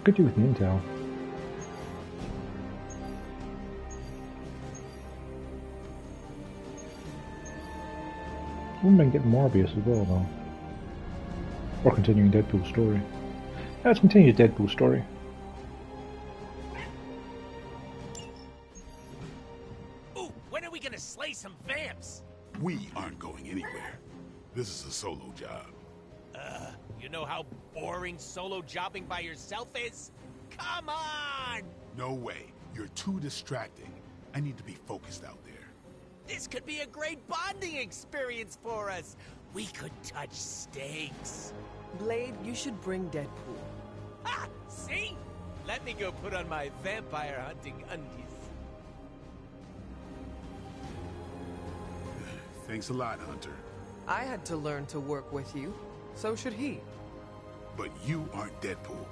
Could do with the intel. Wouldn't mind getting Morbius as well, though. Or continuing Deadpool's story. Let's continue Deadpool's story. Ooh, when are we gonna slay some vamps? We aren't going anywhere. This is a solo job. You know how boring solo jobbing by yourself is? Come on! No way. You're too distracting. I need to be focused out there. This could be a great bonding experience for us. We could touch stakes. Blade, you should bring Deadpool. Ha! See? Let me go put on my vampire hunting undies. Thanks a lot, Hunter. I had to learn to work with you. So should he. But you aren't Deadpool.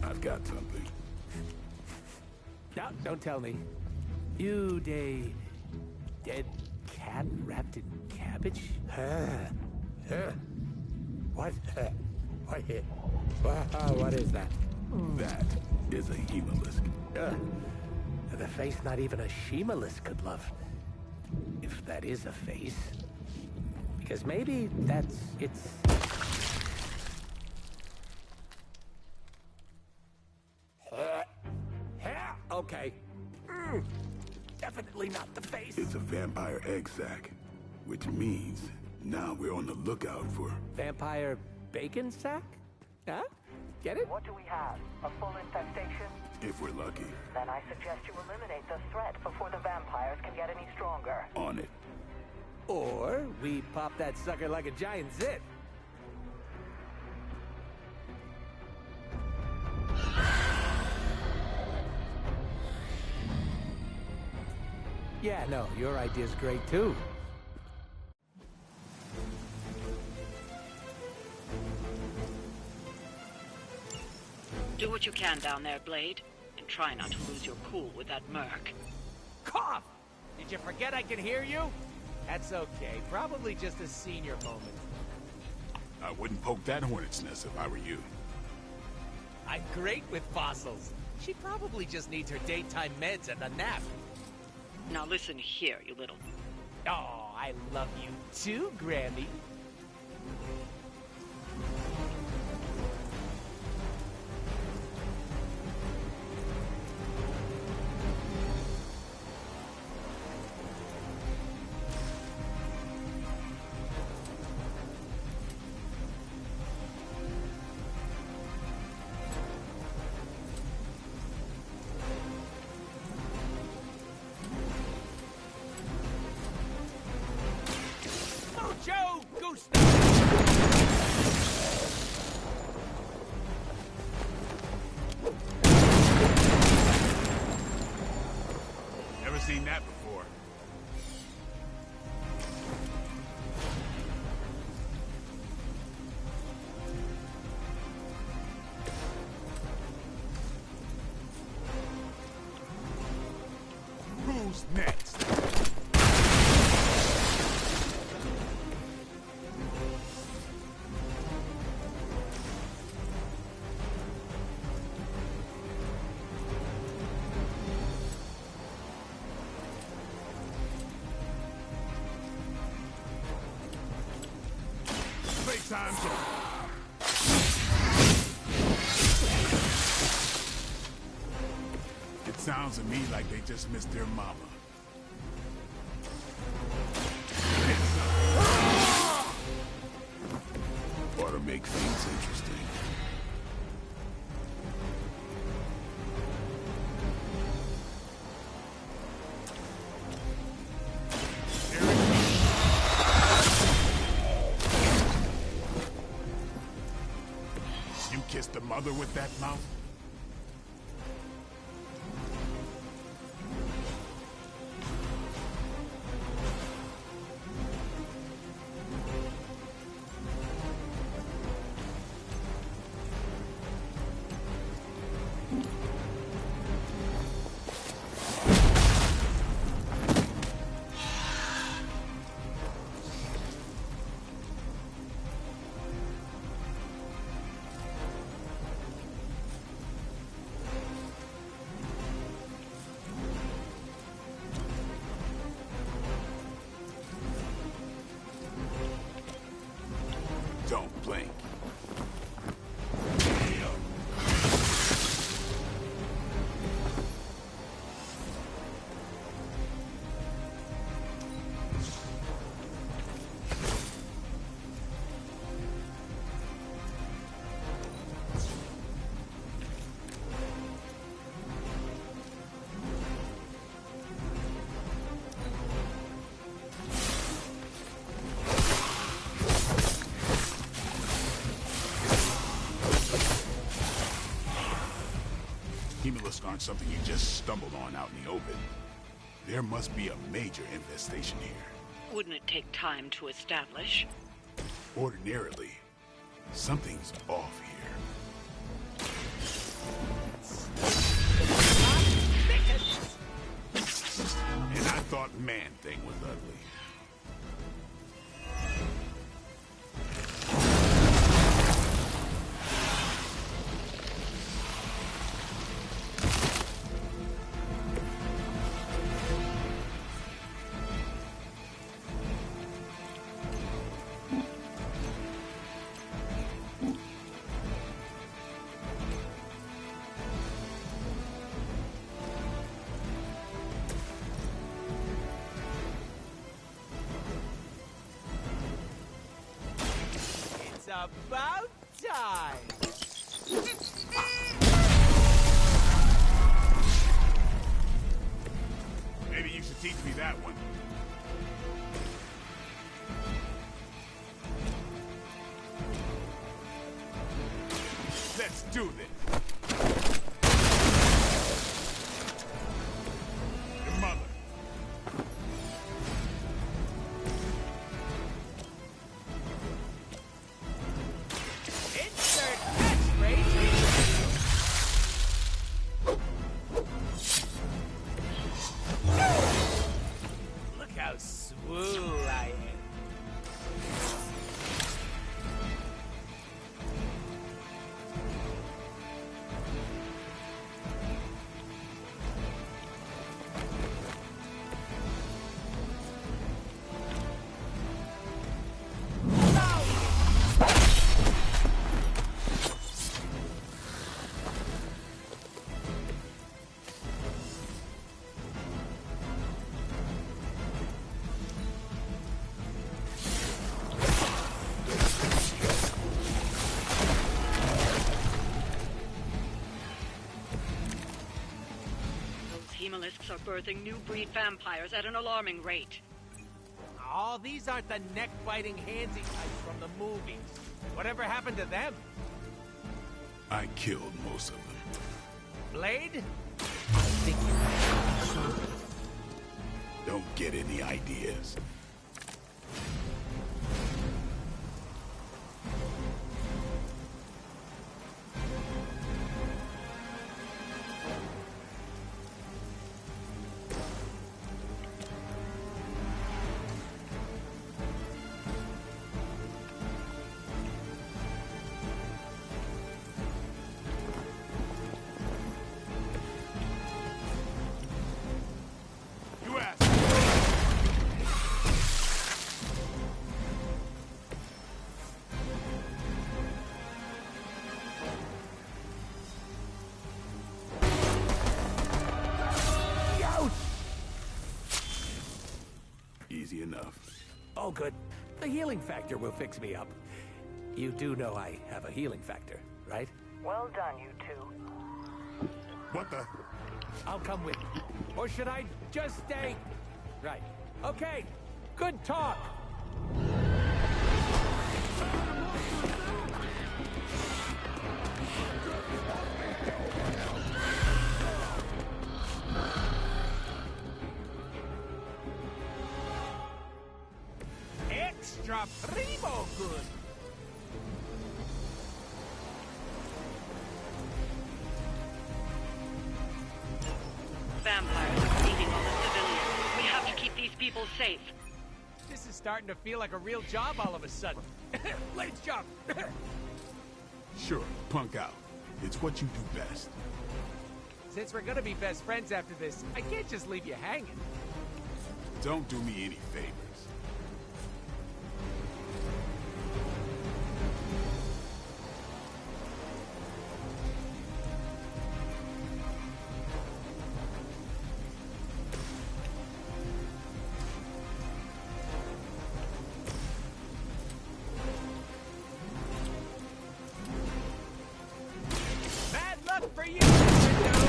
I've got something. No, don't tell me. You dead cat wrapped in cabbage? What? What is that? That is a hemolisk. The face not even a shemalisk could love. If that is a face. Because maybe it's... Okay. Definitely not the face. It's a vampire egg sac, which means now we're on the lookout for... Vampire bacon sack? Huh? Get it? What do we have? A full infestation? If we're lucky. Then I suggest you eliminate the threat before the vampires can get any stronger. On it. Or we pop that sucker like a giant zit. Yeah, no, your idea's great too. Do what you can down there, Blade, and try not to lose your cool with that merc. Cough! Did you forget I can hear you? That's okay. Probably just a senior moment. I wouldn't poke that hornet's nest if I were you. I'm great with fossils. She probably just needs her daytime meds and a nap. Now listen here, you little... Oh, I love you too, Grammy. Joe Goose. Never seen that before. Who's next? Time to... It sounds to me like they just missed their mama. Ought to make things interesting. You kissed the mother with that mouth? Don't blink. Hemolisks aren't something you just stumbled on out in the open. There must be a major infestation here. Wouldn't it take time to establish? Ordinarily, something's off here. And I thought Man-Thing was ugly. About time! Maybe you should teach me that one. Let's do this. Your mother. Look how swole I am. Hemolisks are birthing new breed vampires at an alarming rate. Oh, these aren't the neck-biting handsy types from the movies. Whatever happened to them? I killed most of them. Blade? I think you Don't get any ideas. Easy enough. Oh, good. The healing factor will fix me up. You do know I have a healing factor, right? Well done, you two. What the? I'll come with you. Or should I just stay? Right. Okay. Good talk. are primo good. Vampires are eating all the civilians. We have to keep these people safe. This is starting to feel like a real job all of a sudden. Let's jump. Sure, punk out. It's what you do best. Since we're gonna be best friends after this, I can't just leave you hanging. Don't do me any favors. Bad luck for you, Nintendo.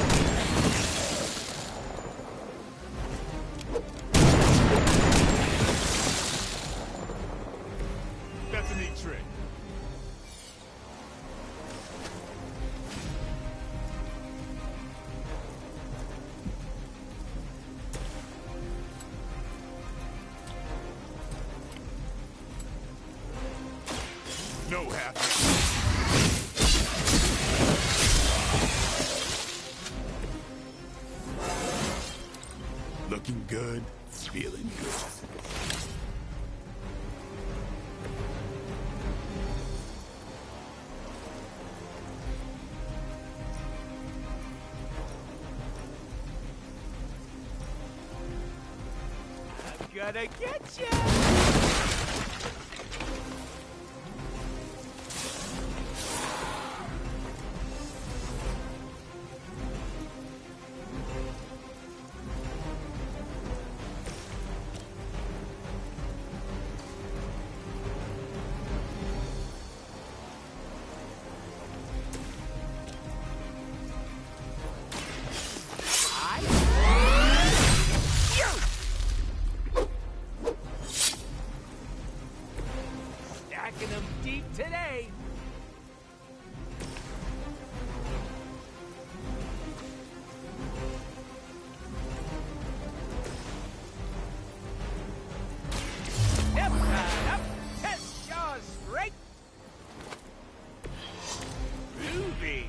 That's a neat trick. No happy. Looking good, feeling good. I'm gonna get you. Stacking them deep today. Yep, up, test jaws straight. Groovy.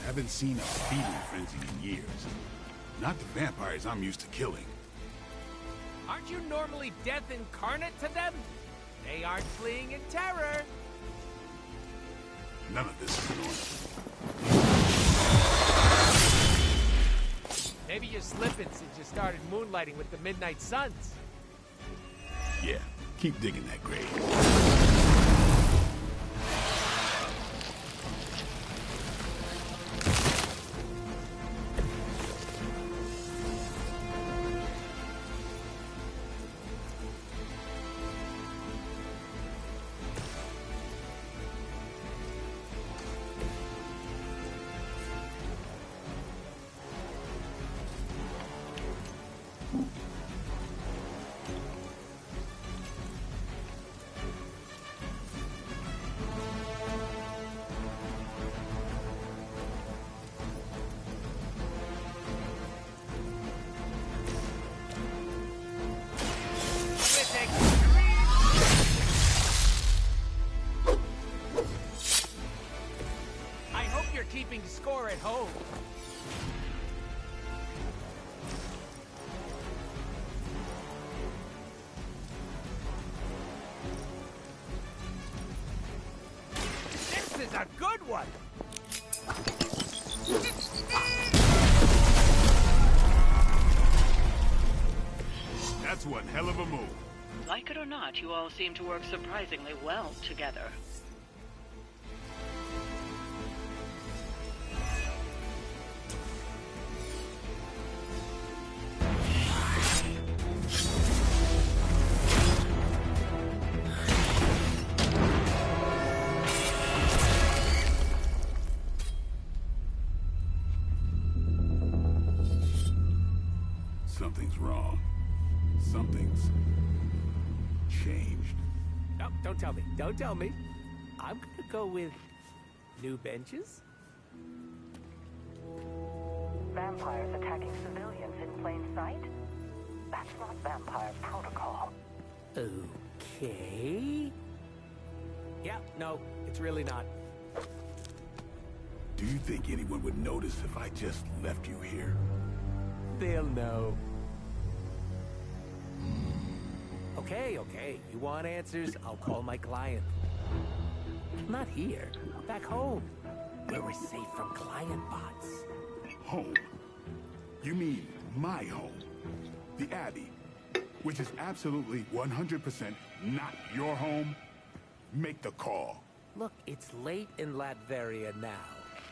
Haven't seen a feeding frenzy in years. Not the vampires I'm used to killing. Aren't you normally death incarnate to them? They aren't fleeing in terror. None of this is normal. Maybe you're slipping since you started moonlighting with the Midnight Suns. Yeah, keep digging that grave. With extreme... I hope you're keeping score at home. This is a good one. That's one hell of a move. Like it or not, you all seem to work surprisingly well together. No, don't tell me. Don't tell me. I'm gonna go with new benches. Vampires attacking civilians in plain sight? That's not vampire protocol. Okay. Yeah, no, it's really not. Do you think anyone would notice if I just left you here? They'll know. Okay, okay. You want answers? I'll call my client. Not here. Back home. Where we're safe from client bots. Home? You mean my home? The Abbey, which is absolutely 100% not your home? Make the call. Look, it's late in Latveria now.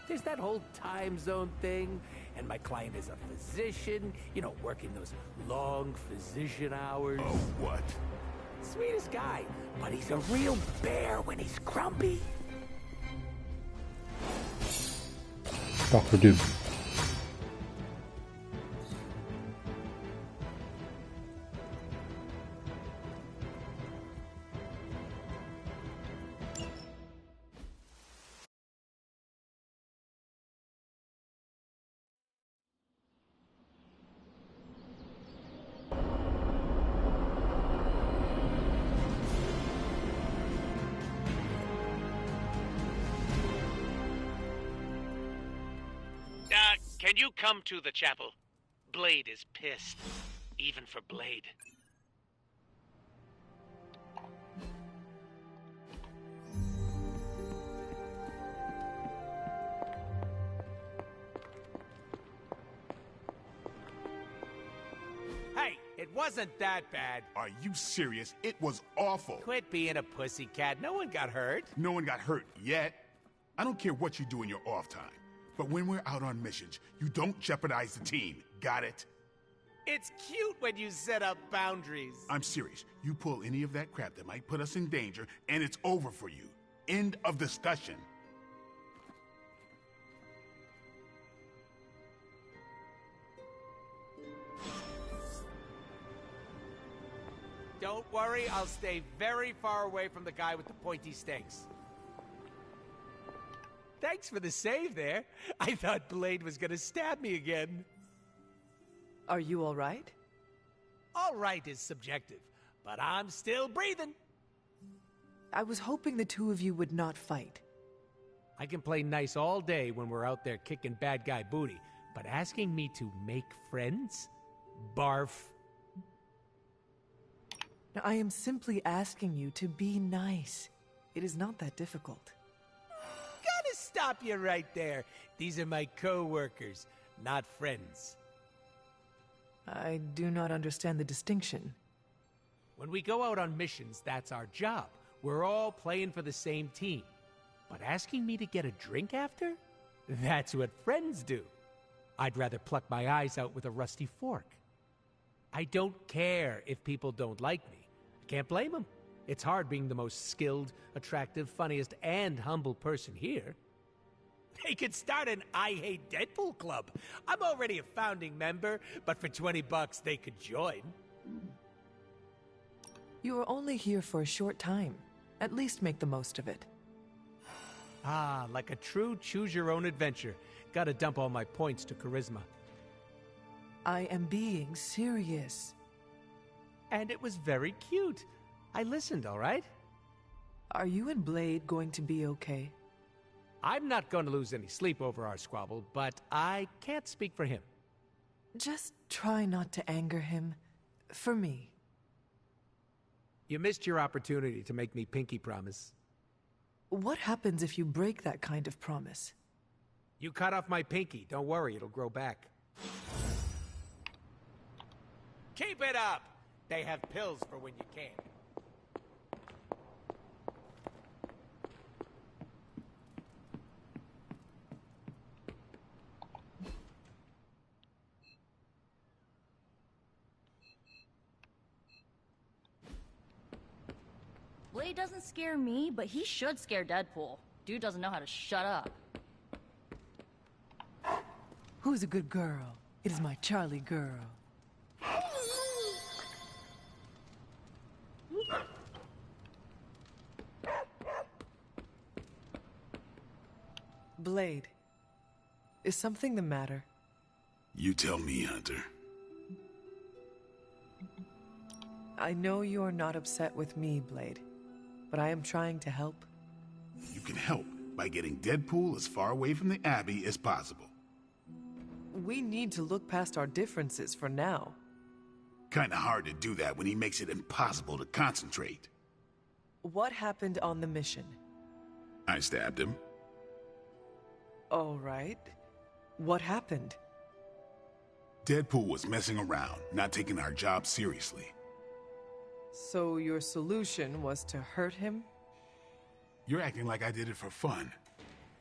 There's that whole time zone thing, and my client is a physician, you know, working those long physician hours. Oh, what? Sweetest guy, but he's a real bear when he's grumpy. Dr. Doom. Can you come to the chapel? Blade is pissed. Even for Blade. Hey, it wasn't that bad. Are you serious? It was awful. Quit being a pussycat. No one got hurt. No one got hurt yet. I don't care what you do in your off time. But when we're out on missions, you don't jeopardize the team. Got it? It's cute when you set up boundaries. I'm serious. You pull any of that crap that might put us in danger, and it's over for you. End of discussion. Don't worry, I'll stay very far away from the guy with the pointy stakes. Thanks for the save there. I thought Blade was gonna stab me again. Are you all right? All right is subjective, but I'm still breathing. I was hoping the two of you would not fight. I can play nice all day when we're out there kicking bad guy booty, but asking me to make friends? Barf. Now, I am simply asking you to be nice. It is not that difficult. Gotta stop you right there. These are my co-workers, not friends. I do not understand the distinction. When we go out on missions, that's our job. We're all playing for the same team. But asking me to get a drink after? That's what friends do. I'd rather pluck my eyes out with a rusty fork. I don't care if people don't like me. I can't blame them. It's hard being the most skilled, attractive, funniest, and humble person here. They could start an I Hate Deadpool club. I'm already a founding member, but for $20 they could join. You are only here for a short time. At least make the most of it. Ah, like a true choose-your-own-adventure. Gotta dump all my points to charisma. I am being serious. And it was very cute. I listened, all right? Are you and Blade going to be okay? I'm not going to lose any sleep over our squabble, but I can't speak for him. Just try not to anger him. For me. You missed your opportunity to make me pinky promise. What happens if you break that kind of promise? You cut off my pinky. Don't worry, it'll grow back. Keep it up! They have pills for when you can't. Blade doesn't scare me, but he should scare Deadpool. Dude doesn't know how to shut up. Who's a good girl? It is my Charlie girl. Blade, is something the matter? You tell me, Hunter. I know you're not upset with me, Blade, but I am trying to help. You can help by getting Deadpool as far away from the Abbey as possible. We need to look past our differences for now. Kinda hard to do that when he makes it impossible to concentrate. What happened on the mission? I stabbed him. All right. What happened? Deadpool was messing around, not taking our job seriously. So your solution was to hurt him? You're acting like I did it for fun.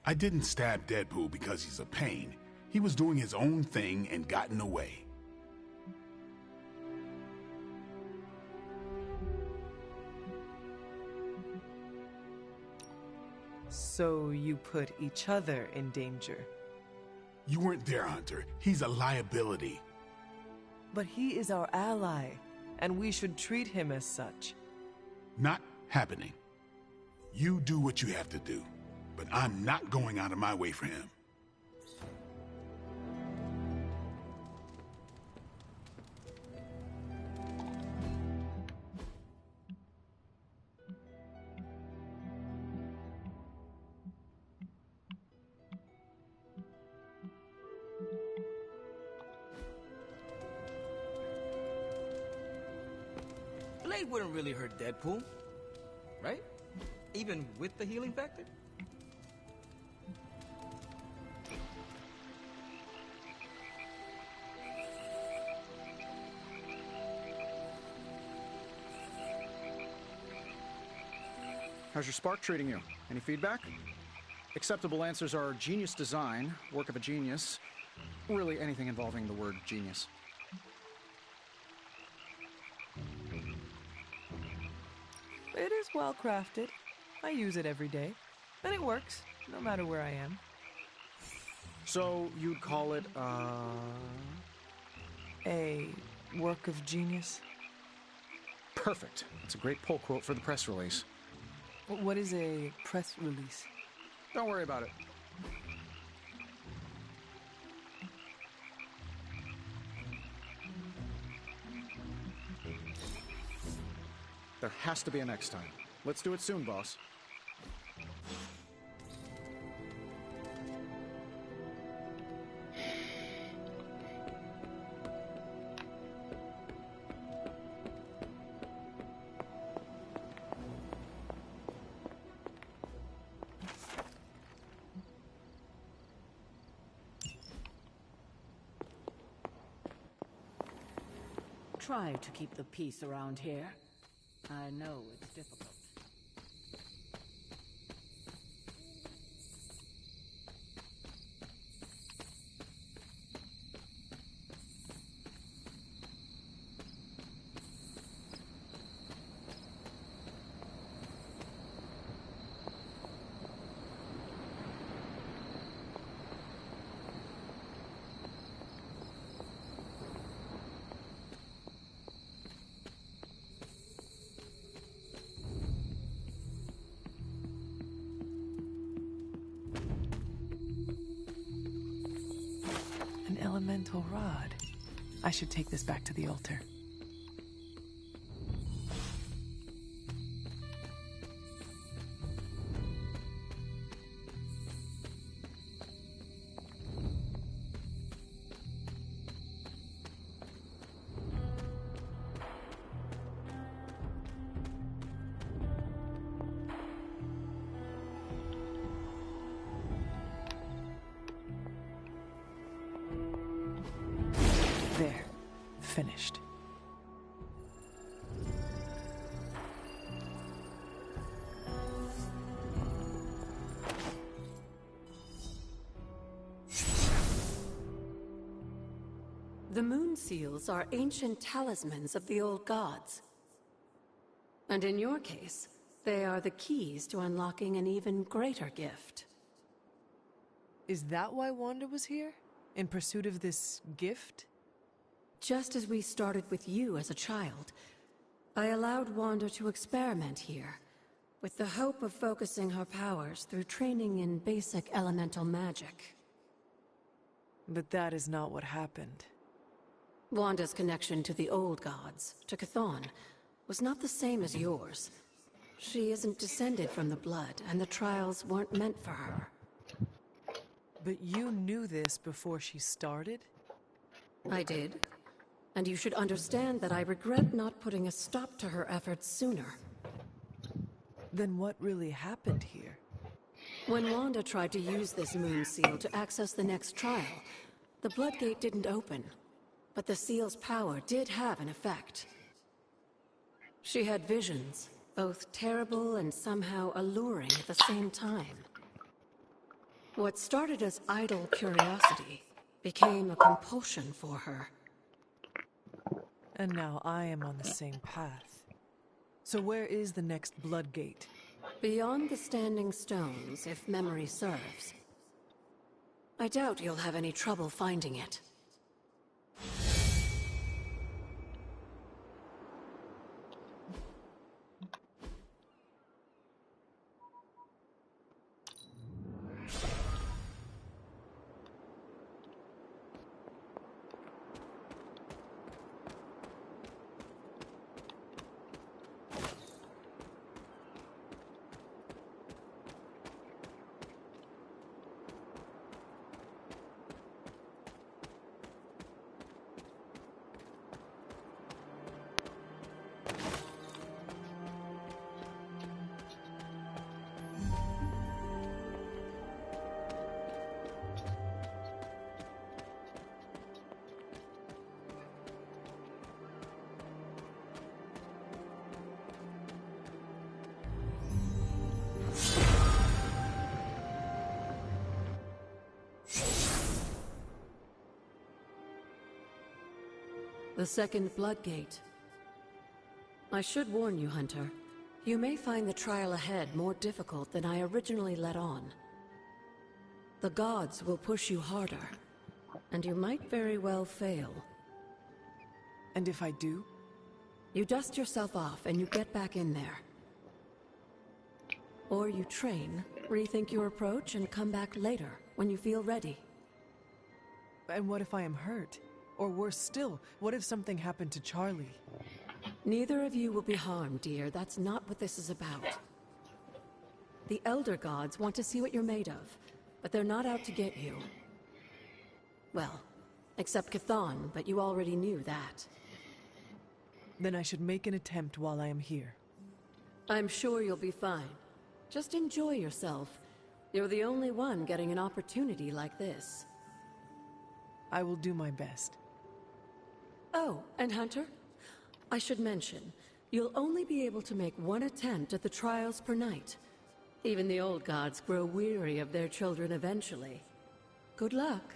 I didn't stab Deadpool because he's a pain. He was doing his own thing and got in the way. So you put each other in danger. You weren't there, Hunter. He's a liability. But he is our ally, and we should treat him as such. Not happening. You do what you have to do, but I'm not going out of my way for him. Blade wouldn't really hurt Deadpool, right? Even with the healing factor? How's your spark treating you? Any feedback? Acceptable answers are genius design, work of a genius, really anything involving the word genius. It is well crafted. I use it every day, and it works, no matter where I am. So you'd call it, a work of genius? Perfect. It's a great pull quote for the press release. What is a press release? Don't worry about it. There has to be a next time. Let's do it soon, boss. Try to keep the peace around here. I know it's difficult. An elemental rod. I should take this back to the altar. There. Finished. The moon seals are ancient talismans of the old gods. And in your case, they are the keys to unlocking an even greater gift. Is that why Wanda was here? In pursuit of this gift? Just as we started with you as a child, I allowed Wanda to experiment here, with the hope of focusing her powers through training in basic elemental magic. But that is not what happened. Wanda's connection to the old gods, to Chthon, was not the same as yours. She isn't descended from the blood, and the trials weren't meant for her. But you knew this before she started? I did. And you should understand that I regret not putting a stop to her efforts sooner. Then what really happened here? When Wanda tried to use this moon seal to access the next trial, the Bloodgate didn't open. But the seal's power did have an effect. She had visions, both terrible and somehow alluring at the same time. What started as idle curiosity became a compulsion for her. And now I am on the same path. So where is the next Bloodgate? Beyond the Standing Stones, if memory serves. I doubt you'll have any trouble finding it. The second Bloodgate. I should warn you, Hunter. You may find the trial ahead more difficult than I originally let on. The gods will push you harder, and you might very well fail. And if I do? You dust yourself off and you get back in there. Or you train, rethink your approach, and come back later, when you feel ready. And what if I am hurt? Or worse still, what if something happened to Charlie? Neither of you will be harmed, dear. That's not what this is about. The Elder Gods want to see what you're made of, but they're not out to get you. Well, except Chthon, but you already knew that. Then I should make an attempt while I am here. I'm sure you'll be fine. Just enjoy yourself. You're the only one getting an opportunity like this. I will do my best. Oh, and Hunter? I should mention, you'll only be able to make one attempt at the trials per night. Even the old gods grow weary of their children eventually. Good luck.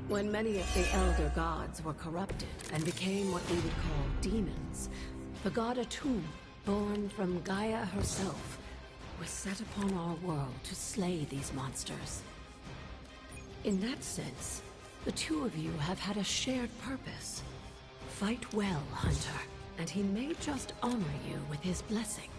When many of the Elder Gods were corrupted and became what we would call demons, the god Atum, born from Gaia herself, was set upon our world to slay these monsters. In that sense, the two of you have had a shared purpose. Fight well, Hunter, and he may just honor you with his blessing.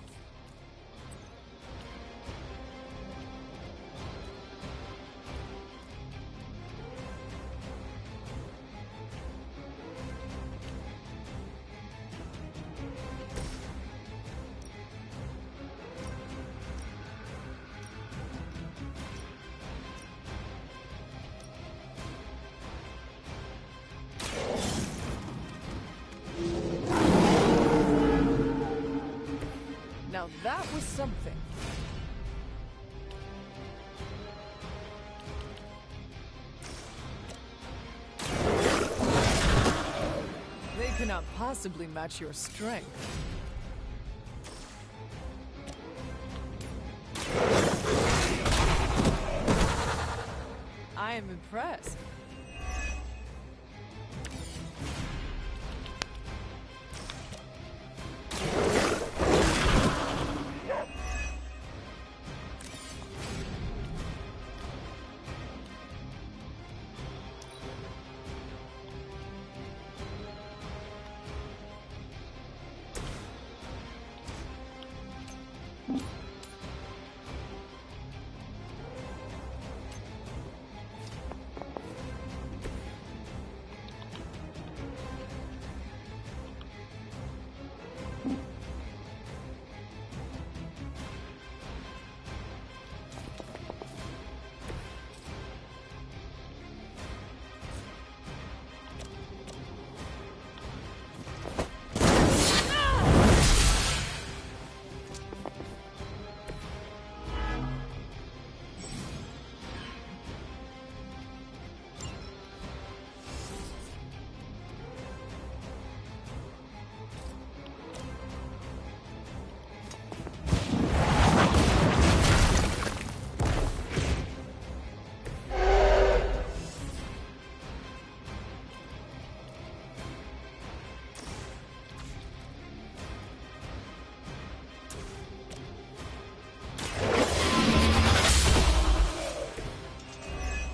cannot possibly match your strength. I am impressed.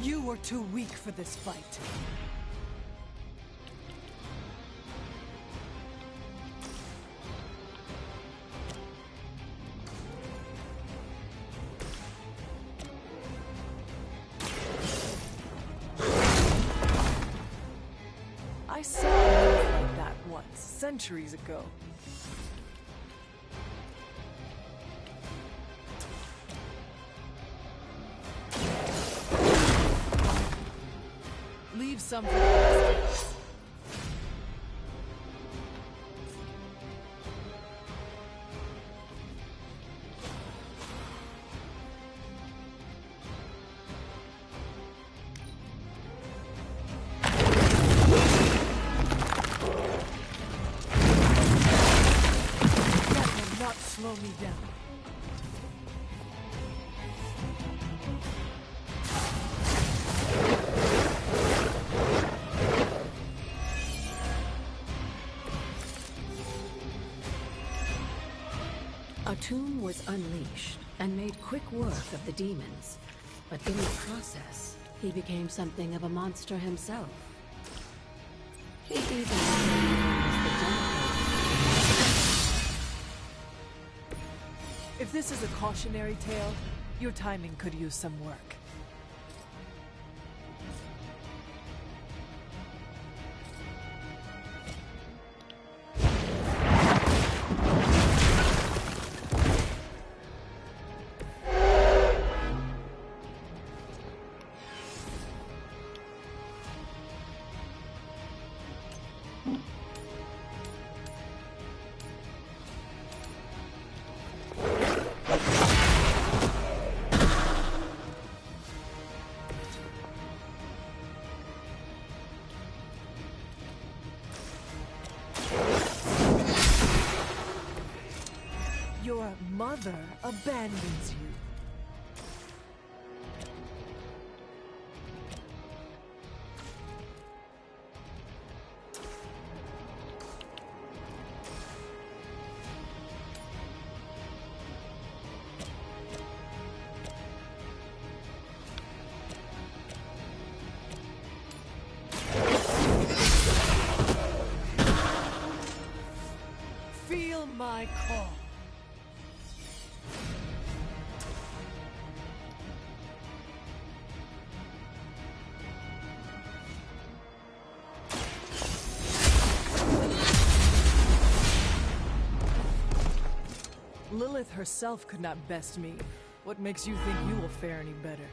You are too weak for this fight. I saw a move like that once, centuries ago. Leave some for the rest. That will not slow me down. A tomb was unleashed and made quick work of the demons, but in the process, he became something of a monster himself. He even became known as the Deadpool. If this is a cautionary tale, your timing could use some work. Your mother abandons you. Feel my call. Lilith herself could not best me. What makes you think you will fare any better?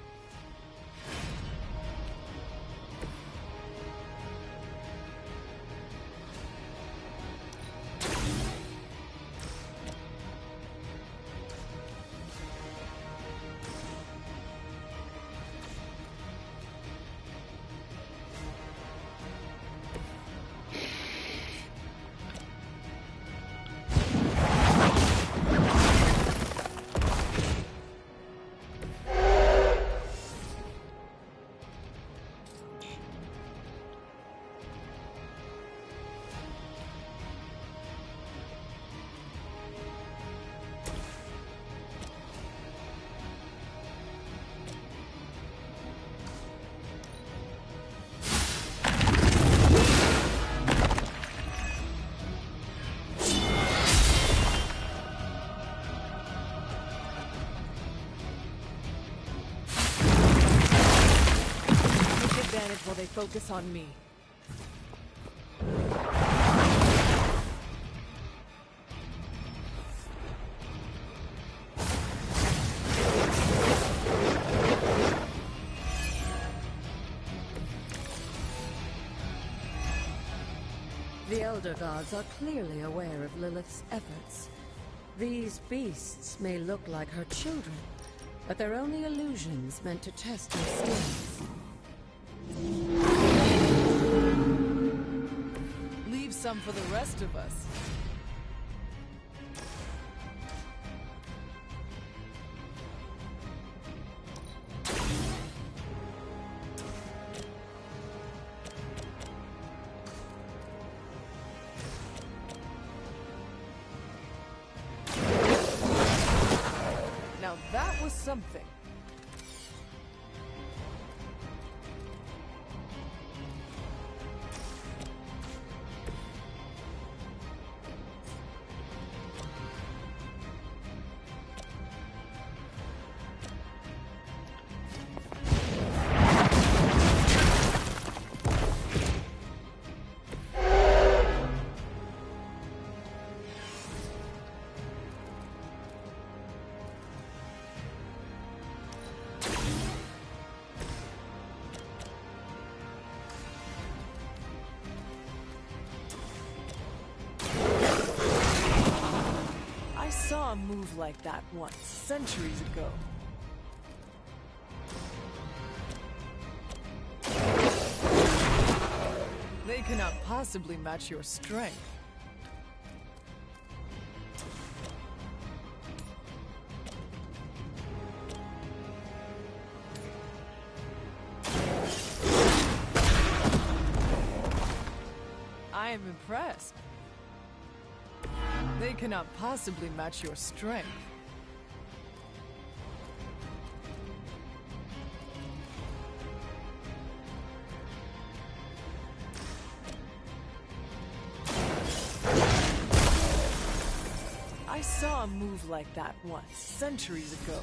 they focus on me. The Elder Gods are clearly aware of Lilith's efforts. These beasts may look like her children, but they're only illusions meant to test her skills. Leave some for the rest of us. Now that was something. I saw a move like that once, centuries ago. They cannot possibly match your strength. I am impressed. They cannot possibly match your strength. I saw a move like that once, centuries ago.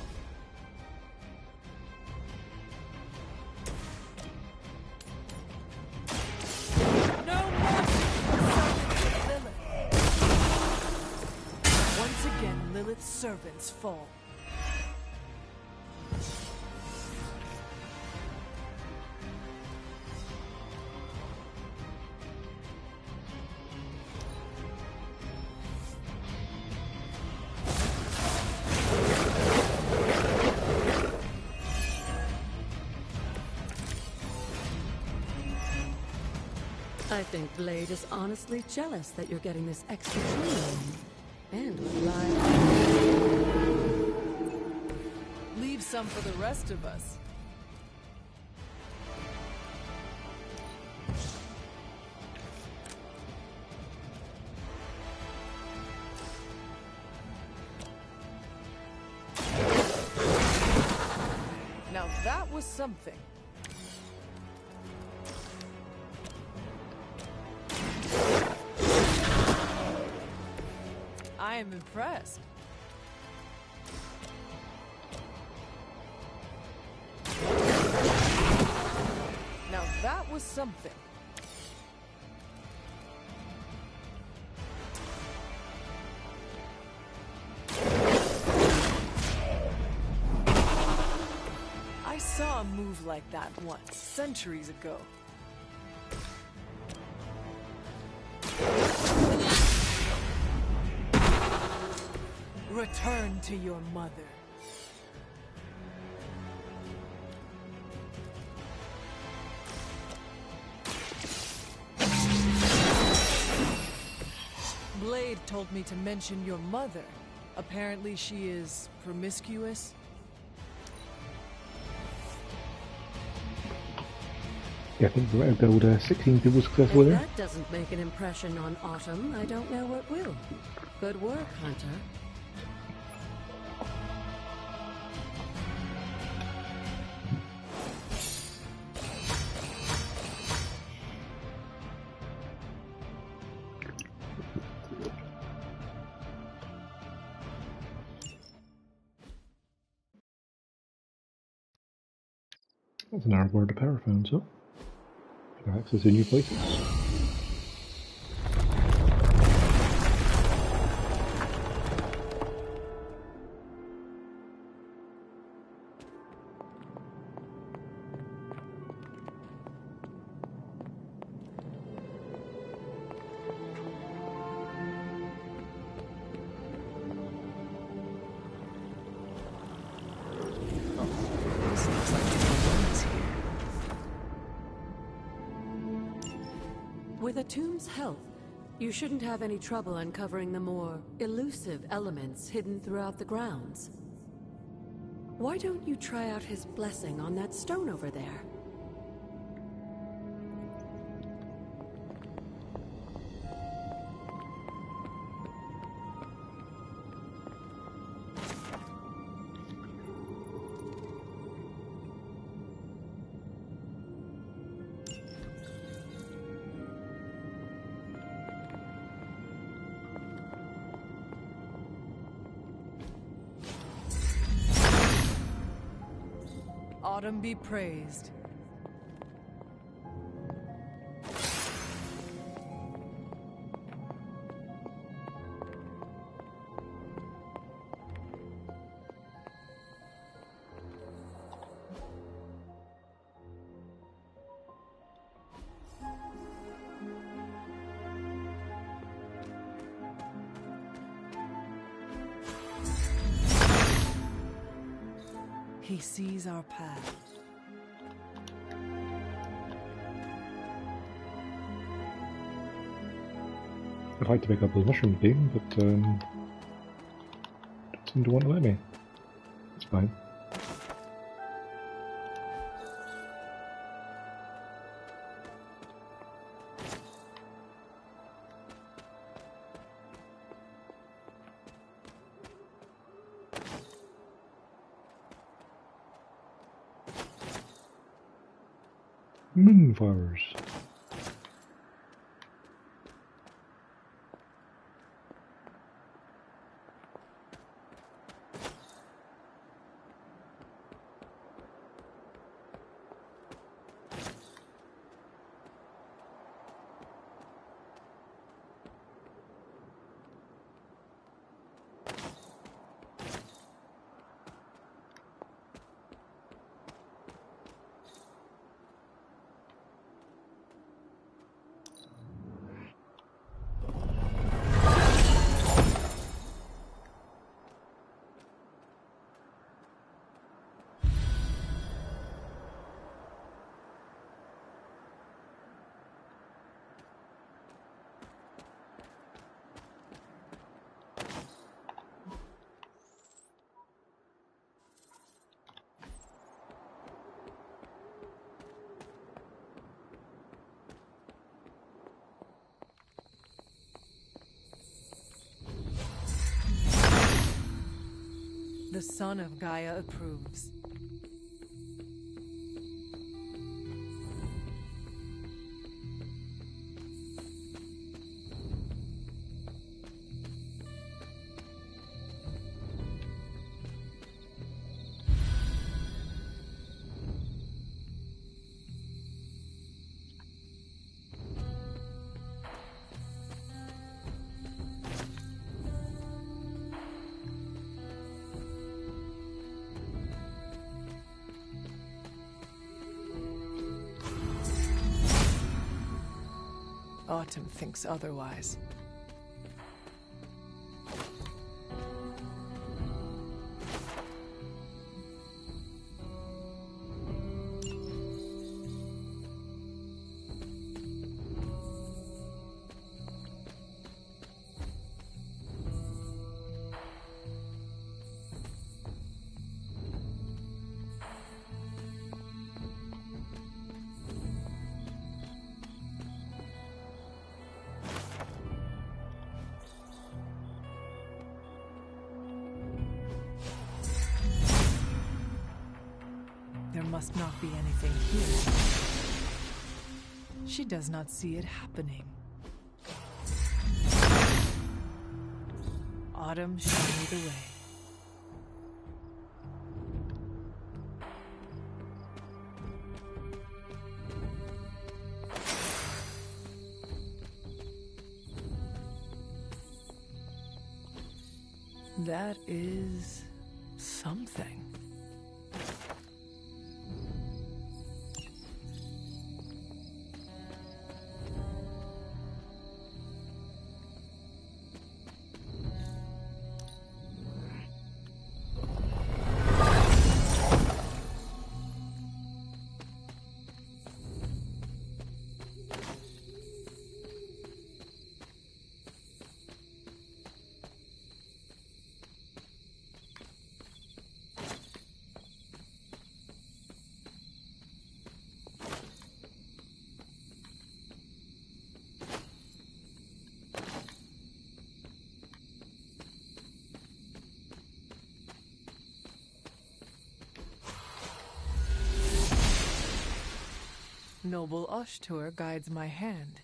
No mercy for Lilith. Once again, Lilith's servants fall. I think Blade is honestly jealous that you're getting this extra training. And with live. Leave some for the rest of us. Now that was something. I am impressed. Now that was something. I saw a move like that once, centuries ago. Return to your mother. Blade told me to mention your mother. Apparently she is promiscuous. Yeah, I think we're at gold 16 people successful If there. that doesn't make an impression on Autumn, I don't know what will. Good work, Hunter. That's an hour word of power phone, so. Access to new places. With a tomb's help, you shouldn't have any trouble uncovering the more elusive elements hidden throughout the grounds. Why don't you try out his blessing on that stone over there? Autumn be praised. He sees our path. I'd like to pick up the mushroom thing, but don't seem to want to let me. It's fine. Moonflowers. The son of Gaia approves. Autumn thinks otherwise. There must not be anything here. She does not see it happening. Autumn, show me the way. That is something. Noble Ushtur guides my hand.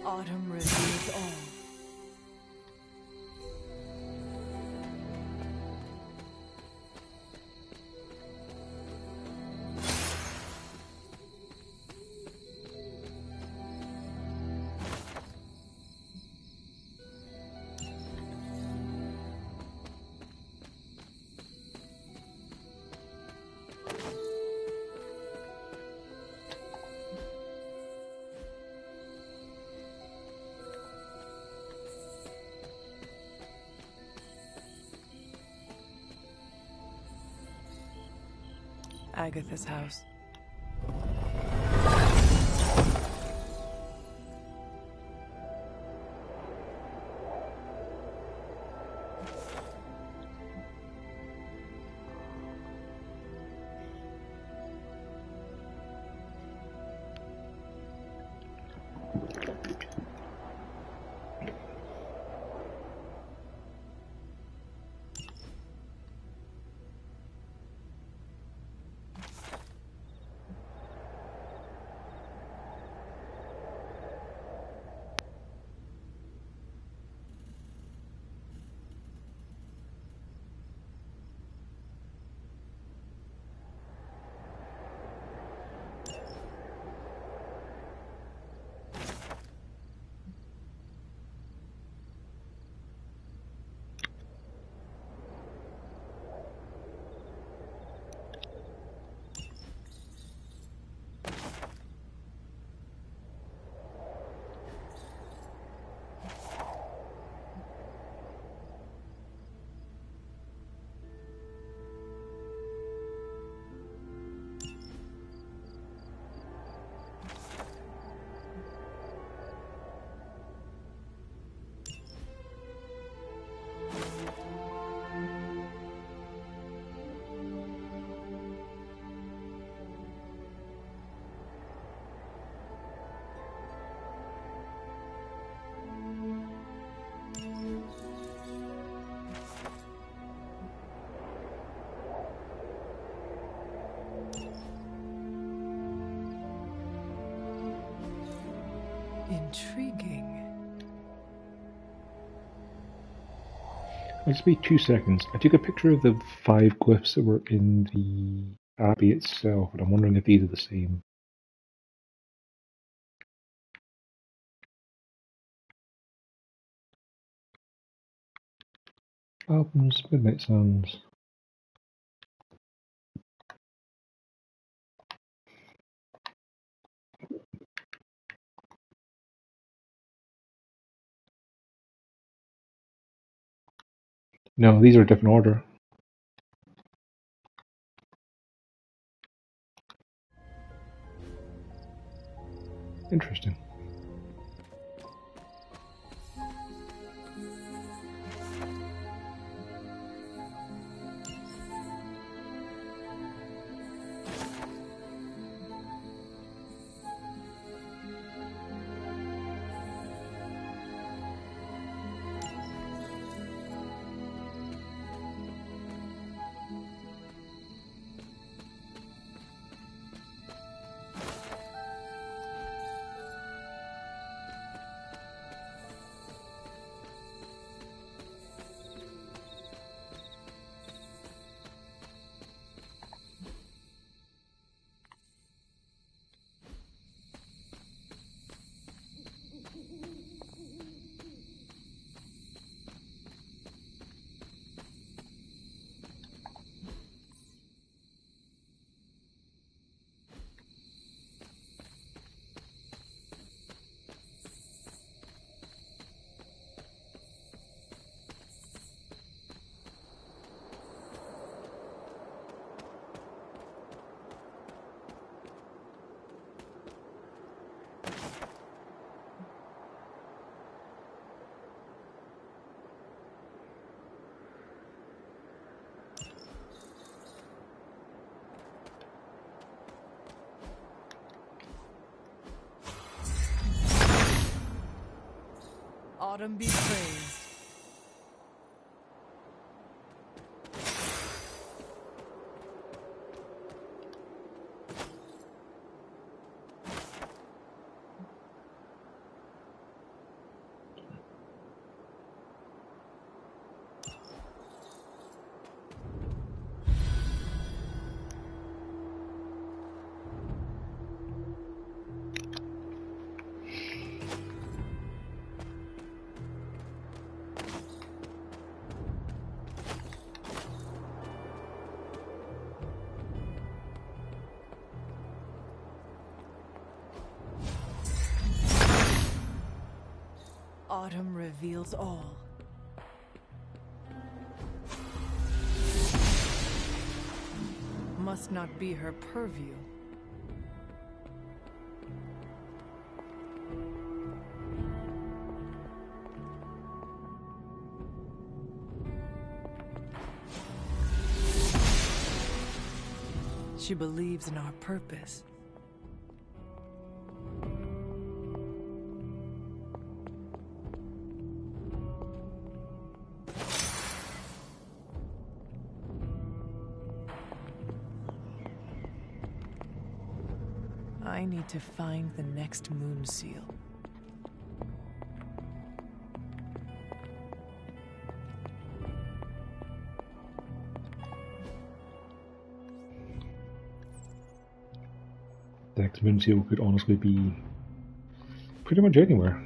Autumn reveals all. Agatha's house. Intriguing. I'll just be 2 seconds. I took a picture of the 5 glyphs that were in the abbey itself, and I'm wondering if these are the same. Albums, Midnight Suns. No, these are a different order. Interesting. Autumn be praised. Autumn reveals all. Must not be her purview. She believes in our purpose. I need to find the next moon seal. The next moon seal could honestly be pretty much anywhere.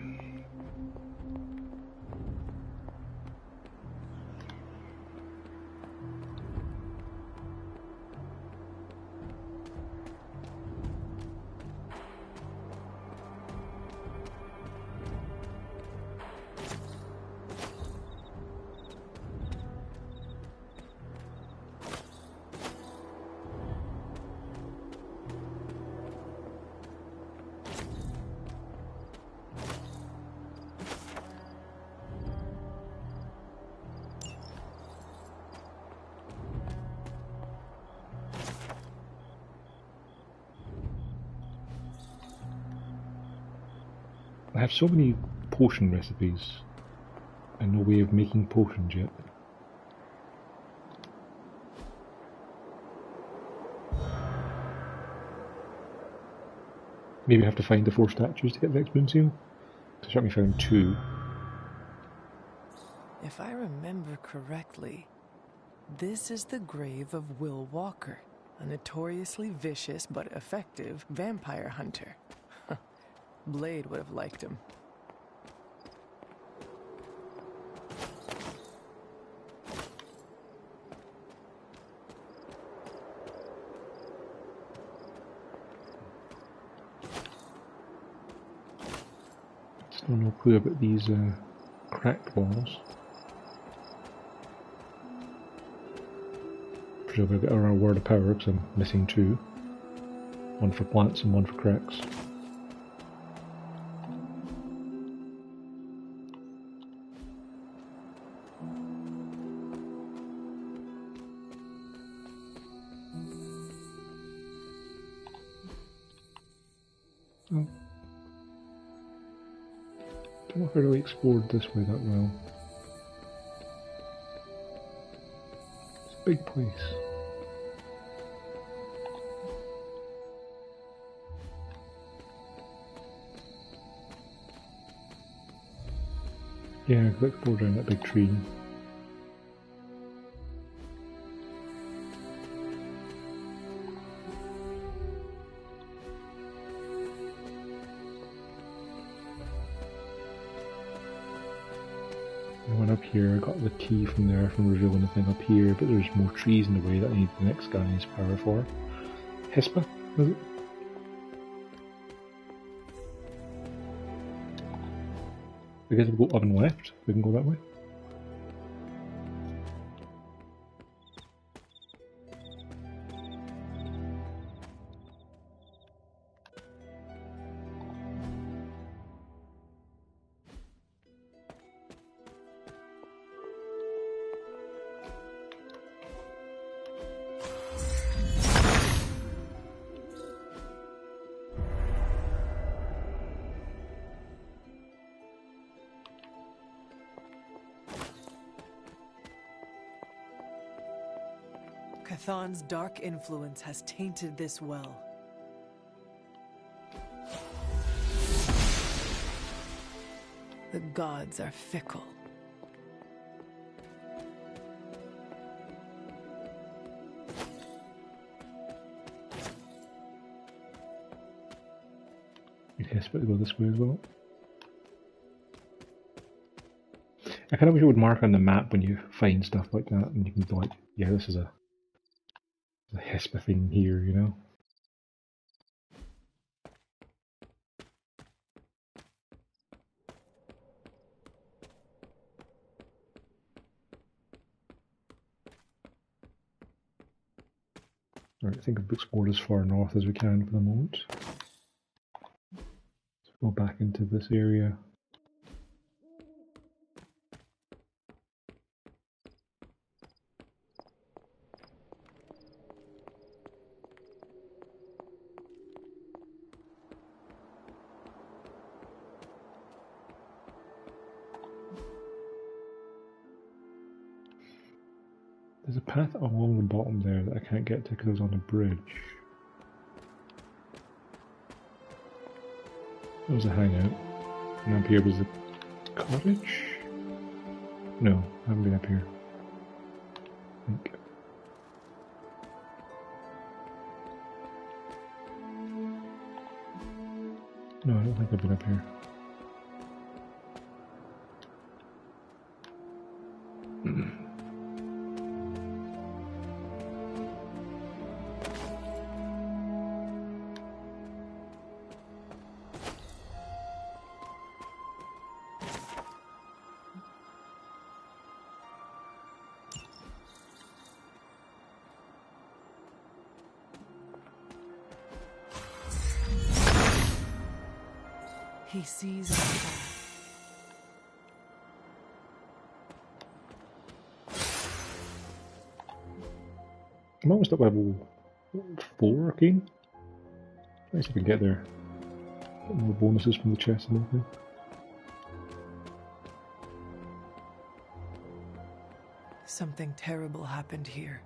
I have so many potion recipes and no way of making potions yet. Maybe I have to find the 4 statues to get the next moon seal. I certainly found 2. If I remember correctly, this is the grave of Will Walker, a notoriously vicious but effective vampire hunter. Blade would have liked him. No clue about these cracked walls. Presumably I've got a word of power because I'm missing two. One for plants and one for cracks. Oh. Don't know if I really explored this way that well. It's a big place. Yeah, I could explore down that big tree. I went up here, I got the key from there from revealing the thing up here, but there's more trees in the way that I need the next guy's power for. Hespa, was it? I guess we'll go up and left. We can go that way. Cathan's dark influence has tainted this well. The gods are fickle. Yes, but go this way as well. I kind of wish it would mark on the map when you find stuff like that, and you can be like, yeah, this is a Hespa thing here, you know? Alright, I think I've explored as far north as we can for the moment. Let's go back into this area. There's a path along the bottom there that I can't get to because I was on a bridge. There was a hangout. And up here was the cottage? No, I haven't been up here. I think. No, I don't think I've been up here. He sees our path. I'm almost at level 4 again. Nice if we can get there. Get more bonuses from the chest and everything. Something terrible happened here.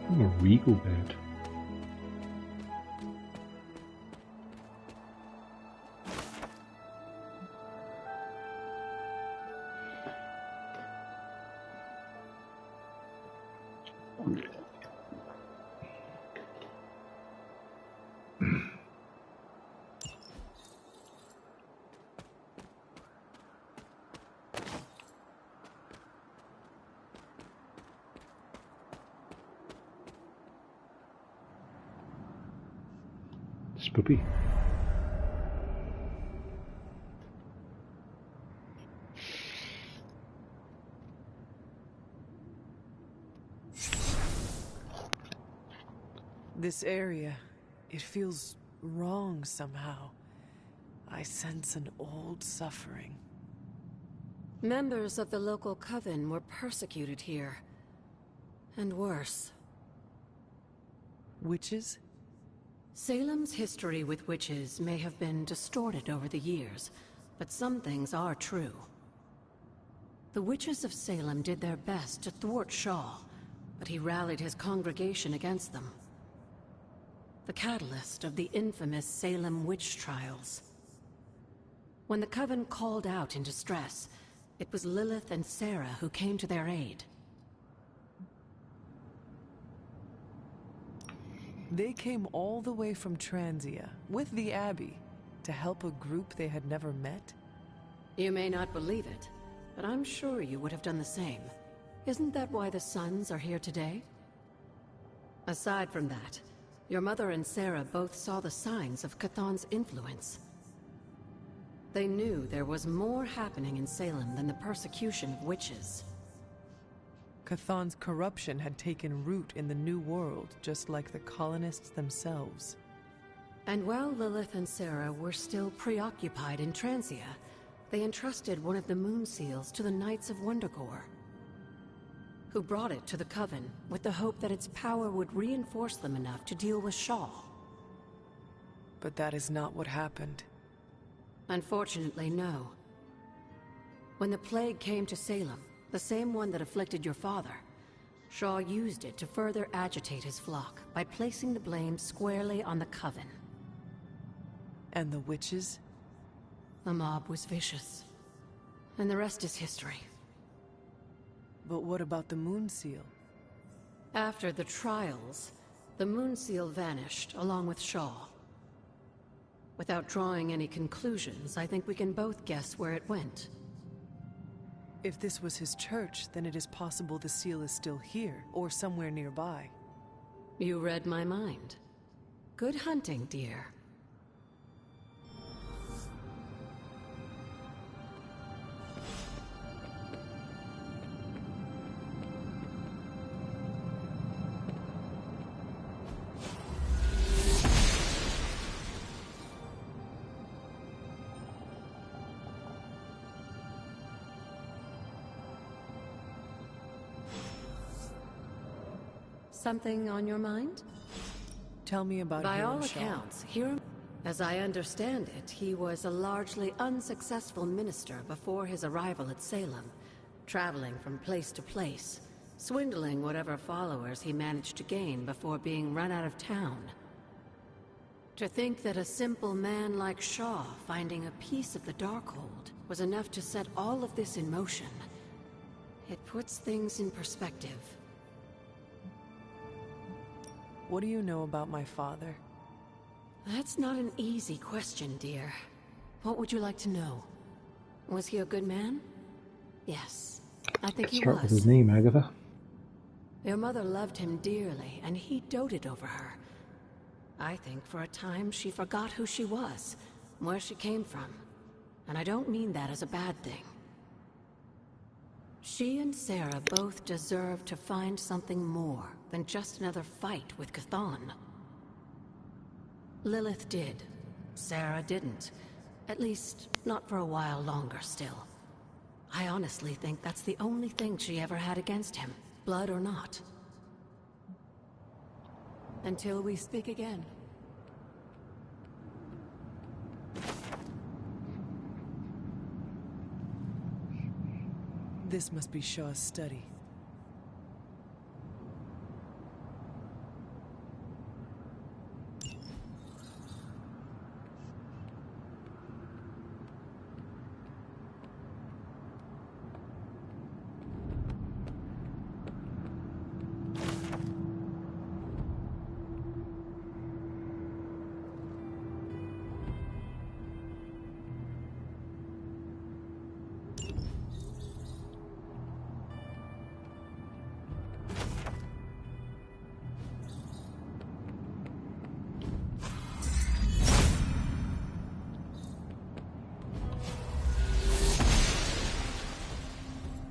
A regal bed. Spoopy. This area, it feels wrong somehow. I sense an old suffering. Members of the local coven were persecuted here. And worse. Witches? Salem's history with witches may have been distorted over the years, but some things are true. The witches of Salem did their best to thwart Shaw, but he rallied his congregation against them. The catalyst of the infamous Salem witch trials. When the Coven called out in distress, it was Lilith and Sarah who came to their aid. They came all the way from Transia, with the Abbey, to help a group they had never met? You may not believe it, but I'm sure you would have done the same. Isn't that why the Sons are here today? Aside from that, your mother and Sarah both saw the signs of Chthon's influence. They knew there was more happening in Salem than the persecution of witches. Chthon's corruption had taken root in the New World, just like the colonists themselves. And while Lilith and Sarah were still preoccupied in Transia, they entrusted one of the Moon Seals to the Knights of Wundagore, who brought it to the Coven with the hope that its power would reinforce them enough to deal with Shaw. But that is not what happened. Unfortunately, no. When the plague came to Salem, the same one that afflicted your father, Shaw used it to further agitate his flock by placing the blame squarely on the Coven. And the witches? The mob was vicious. And the rest is history. But what about the Moon Seal? After the trials, the Moon Seal vanished along with Shaw. Without drawing any conclusions, I think we can both guess where it went. If this was his church, then it is possible the seal is still here, or somewhere nearby. You read my mind. Good hunting, dear. Something on your mind? Tell me about By Hiram all Shaw. accounts, Hiram, as I understand it, he was a largely unsuccessful minister before his arrival at Salem, traveling from place to place, swindling whatever followers he managed to gain before being run out of town. To think that a simple man like Shaw finding a piece of the Darkhold was enough to set all of this in motion, it puts things in perspective. What do you know about my father? That's not an easy question, dear. What would you like to know? Was he a good man? Yes, I think he Start with his was. name, Agatha. Your mother loved him dearly, and he doted over her. I think for a time she forgot who she was, where she came from. And I don't mean that as a bad thing. She and Sarah both deserve to find something more than just another fight with Chthon. Lilith did. Sarah didn't. At least, not for a while longer still. I honestly think that's the only thing she ever had against him, blood or not. Until we speak again. This must be Shaw's study.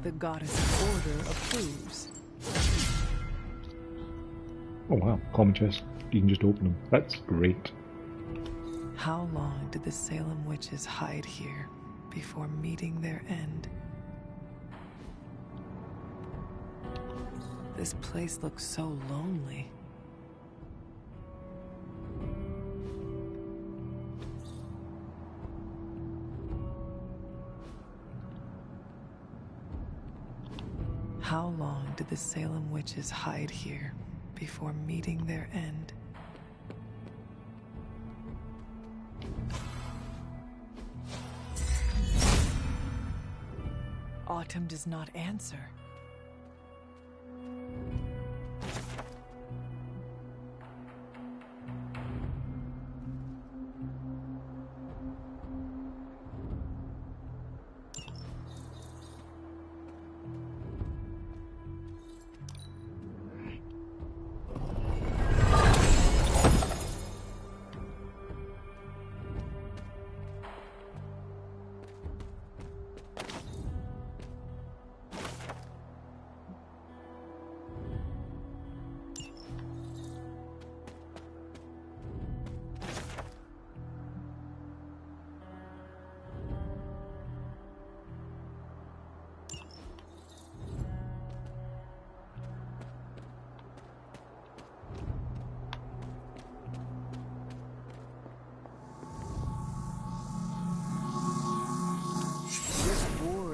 The goddess order approves. Oh wow, common chest. You can just open them. That's great. How long did the Salem witches hide here before meeting their end? This place looks so lonely. How long did the Salem witches hide here before meeting their end? Autumn does not answer.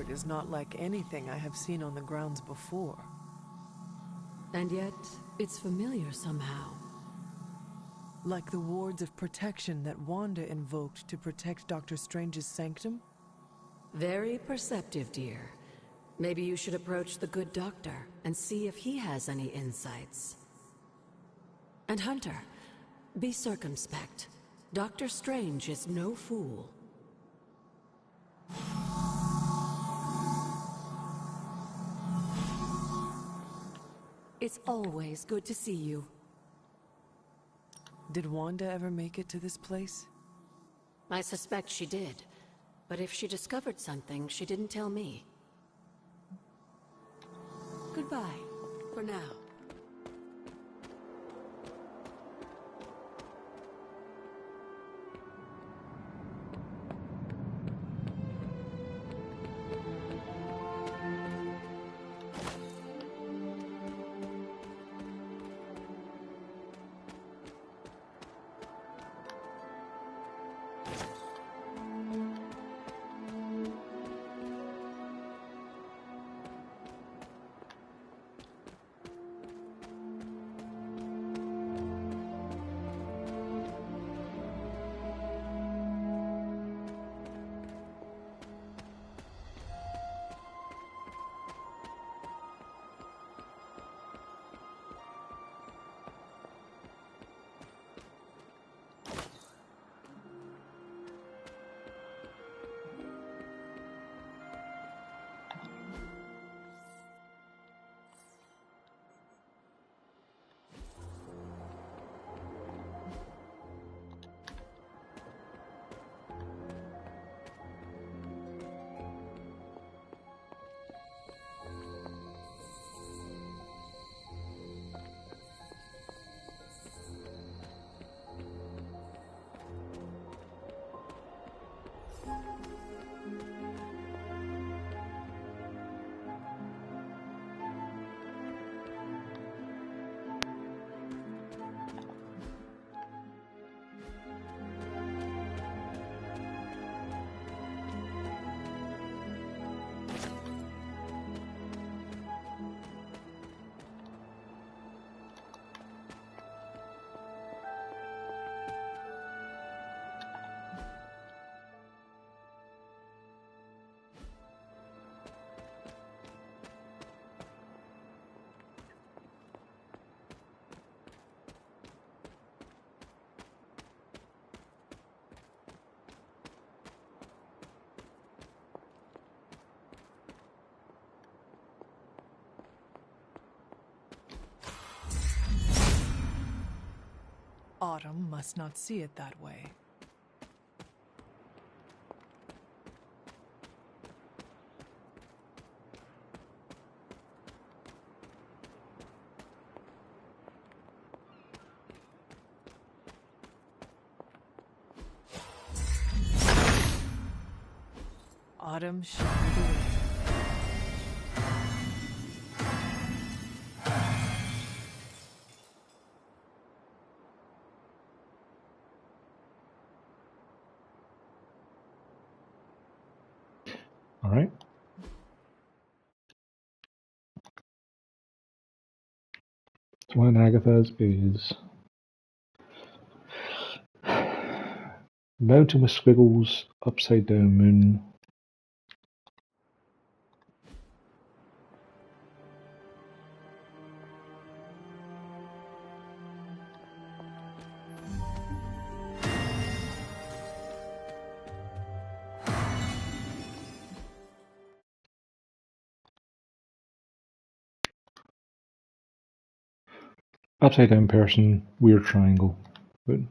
Is not like anything I have seen on the grounds before. And yet, it's familiar somehow. Like the wards of protection that Wanda invoked to protect Dr. Strange's sanctum? Very perceptive, dear. Maybe you should approach the good doctor and see if he has any insights. And Hunter, be circumspect. Dr. Strange is no fool. It's always good to see you. Did Wanda ever make it to this place? I suspect she did. But if she discovered something, she didn't tell me. Goodbye, for now. Autumn must not see it that way. Autumn showed me the way. All right. So one of Agatha's is mountain with squiggles, upside down moon. Upside down person, weird triangle. Moon.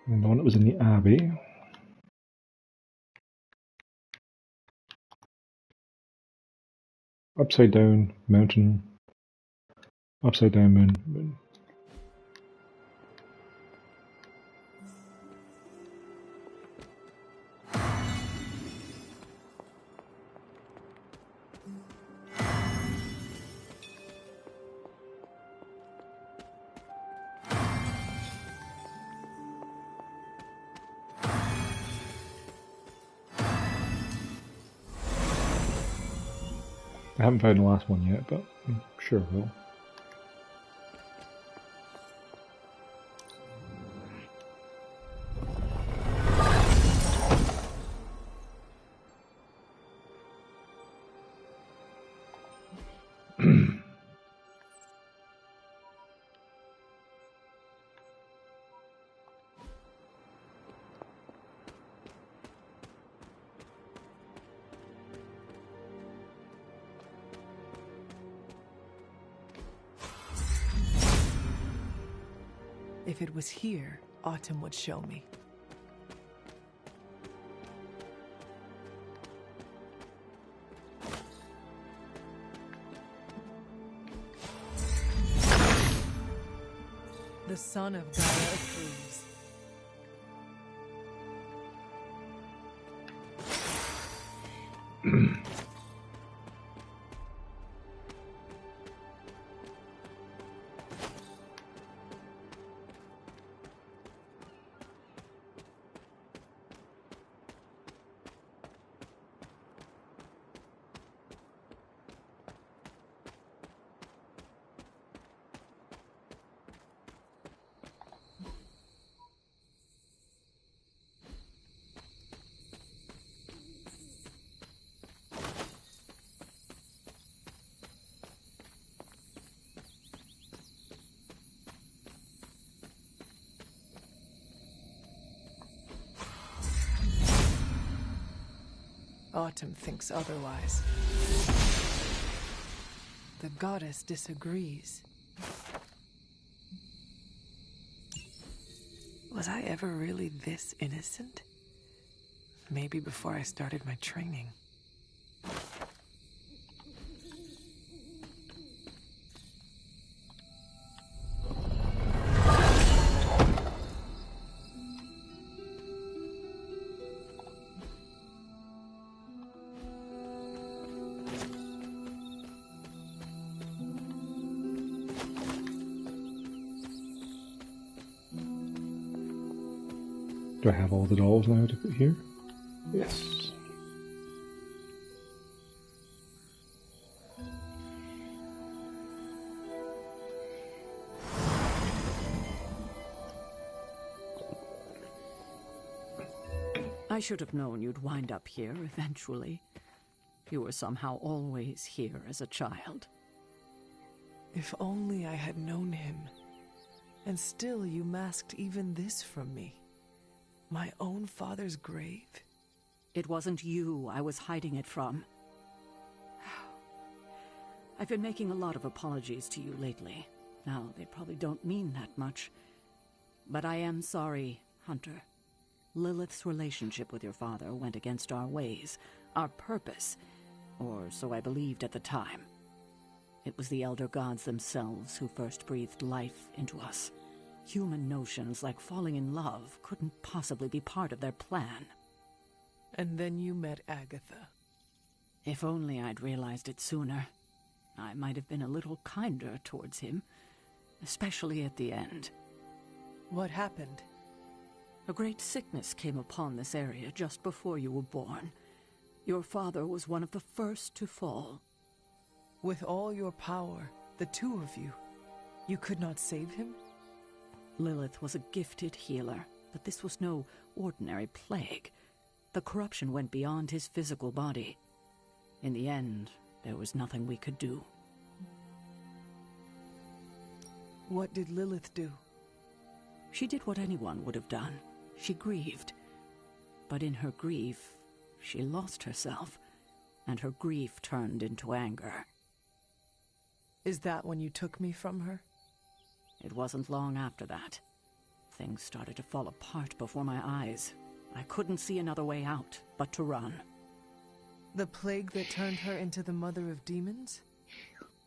And the one that was in the Abbey. Upside down mountain. Upside down moon. Moon. I haven't found the last one yet, but I'm sure I will. If it was here, Autumn would show me. The son of Gaia approves. Autumn thinks otherwise. The goddess disagrees. Was I ever really this innocent? Maybe before I started my training. Do I have all the dolls now to put here? Yes. I should have known you'd wind up here eventually. You were somehow always here as a child. If only I had known him. And still you masked even this from me. My own father's grave? It wasn't you I was hiding it from. I've been making a lot of apologies to you lately. Now, they probably don't mean that much. But I am sorry, Hunter. Lilith's relationship with your father went against our ways, our purpose, or so I believed at the time. It was the Elder Gods themselves who first breathed life into us. Human notions like falling in love couldn't possibly be part of their plan. And then you met Agatha. If only I'd realized it sooner. I might have been a little kinder towards him, especially at the end. What happened? A great sickness came upon this area just before you were born. Your father was one of the first to fall. With all your power, the two of you, you could not save him? Lilith was a gifted healer, but this was no ordinary plague. The corruption went beyond his physical body. In the end, there was nothing we could do. What did Lilith do? She did what anyone would have done. She grieved. But in her grief, she lost herself, and her grief turned into anger. Is that when you took me from her? It wasn't long after that. Things started to fall apart before my eyes. I couldn't see another way out but to run. The plague that turned her into the mother of demons?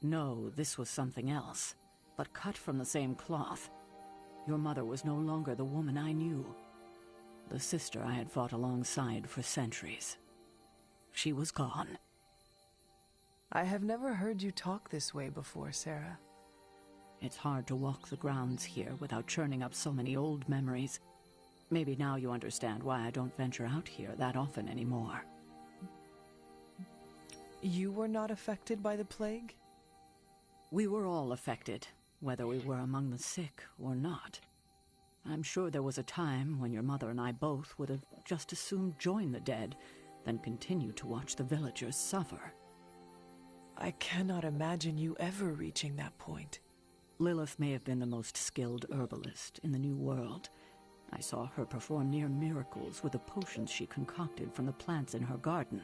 No, this was something else, but cut from the same cloth. Your mother was no longer the woman I knew. The sister I had fought alongside for centuries. She was gone. I have never heard you talk this way before, Sarah. It's hard to walk the grounds here without churning up so many old memories. Maybe now you understand why I don't venture out here that often anymore. You were not affected by the plague? We were all affected, whether we were among the sick or not. I'm sure there was a time when your mother and I both would have just as soon join the dead than continue to watch the villagers suffer. I cannot imagine you ever reaching that point. Lilith may have been the most skilled herbalist in the New World. I saw her perform near miracles with the potions she concocted from the plants in her garden.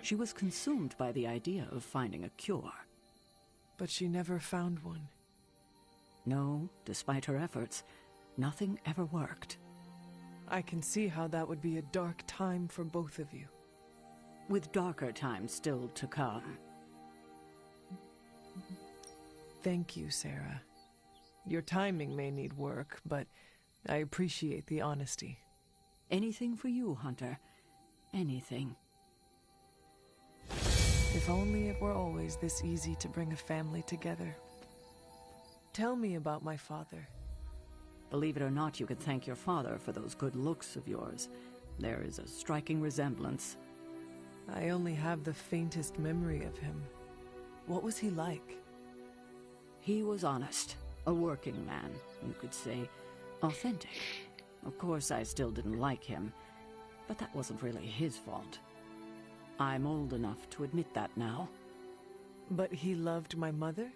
She was consumed by the idea of finding a cure. But she never found one. No, despite her efforts, nothing ever worked. I can see how that would be a dark time for both of you. With darker times still to come. Thank you, Sarah. Your timing may need work, but I appreciate the honesty. Anything for you, Hunter. Anything. If only it were always this easy to bring a family together. Tell me about my father. Believe it or not, you could thank your father for those good looks of yours. There is a striking resemblance. I only have the faintest memory of him. What was he like? He was honest. A working man, you could say. Authentic. Of course, I still didn't like him, but that wasn't really his fault. I'm old enough to admit that now. But he loved my mother?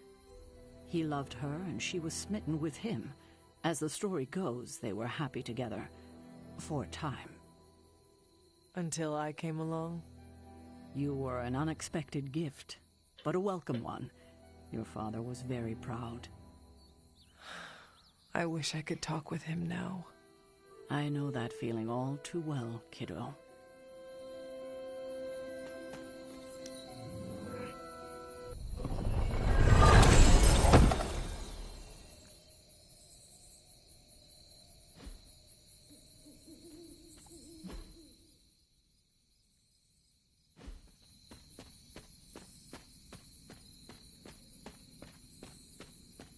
He loved her, and she was smitten with him. As the story goes, they were happy together. For a time. Until I came along? You were an unexpected gift, but a welcome one. Your father was very proud. I wish I could talk with him now. I know that feeling all too well, kiddo.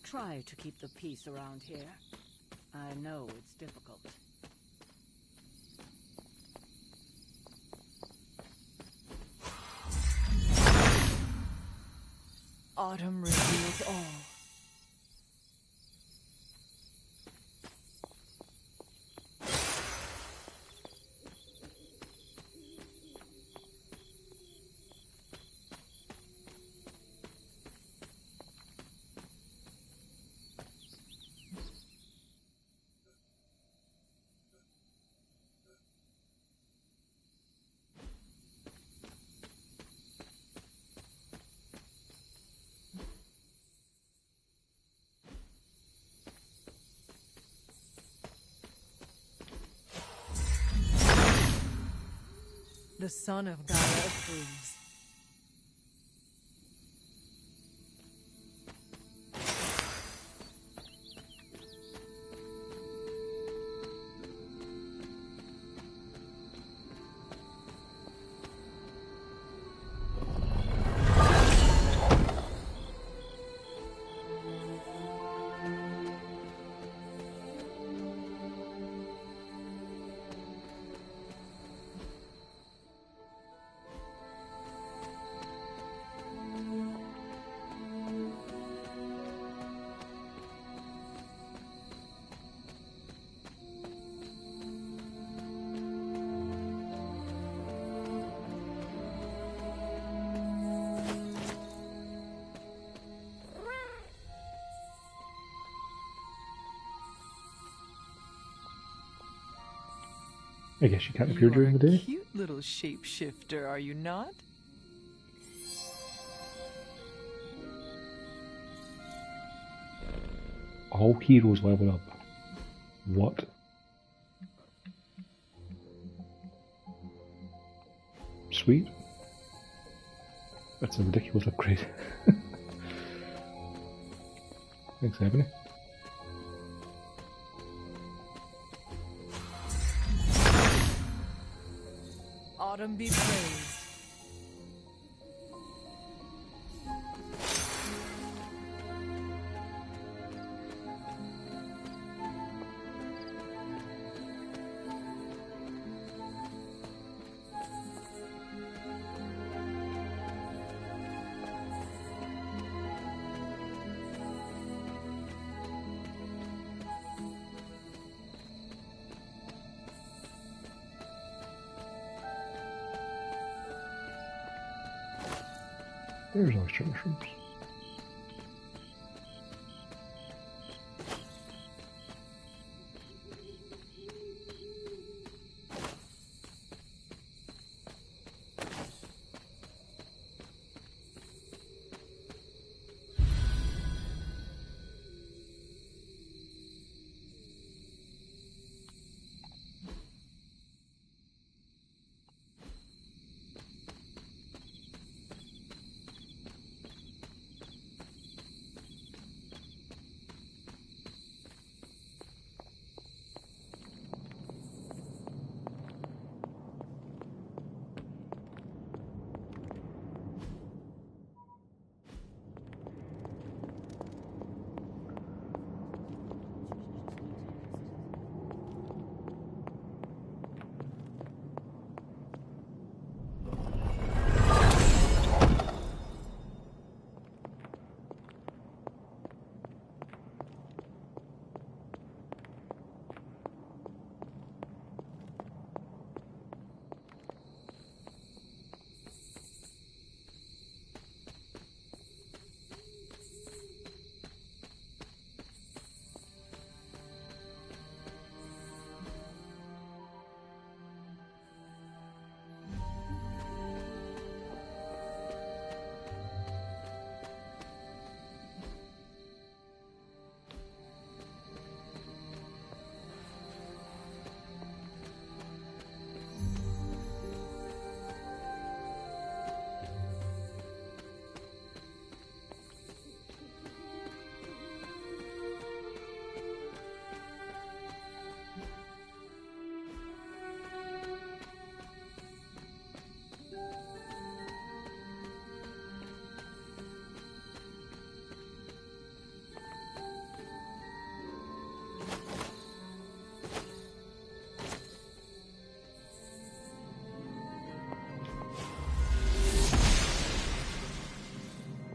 Try to keep the peace around here. I know it's difficult. Autumn reveals all. The son of Gaia approves. I guess you can't appear during the day. Cute little shapeshifter, are you not? All heroes level up. What? Sweet. That's a ridiculous upgrade. Thanks, Ebony. Autumn be praised. There's oyster mushrooms.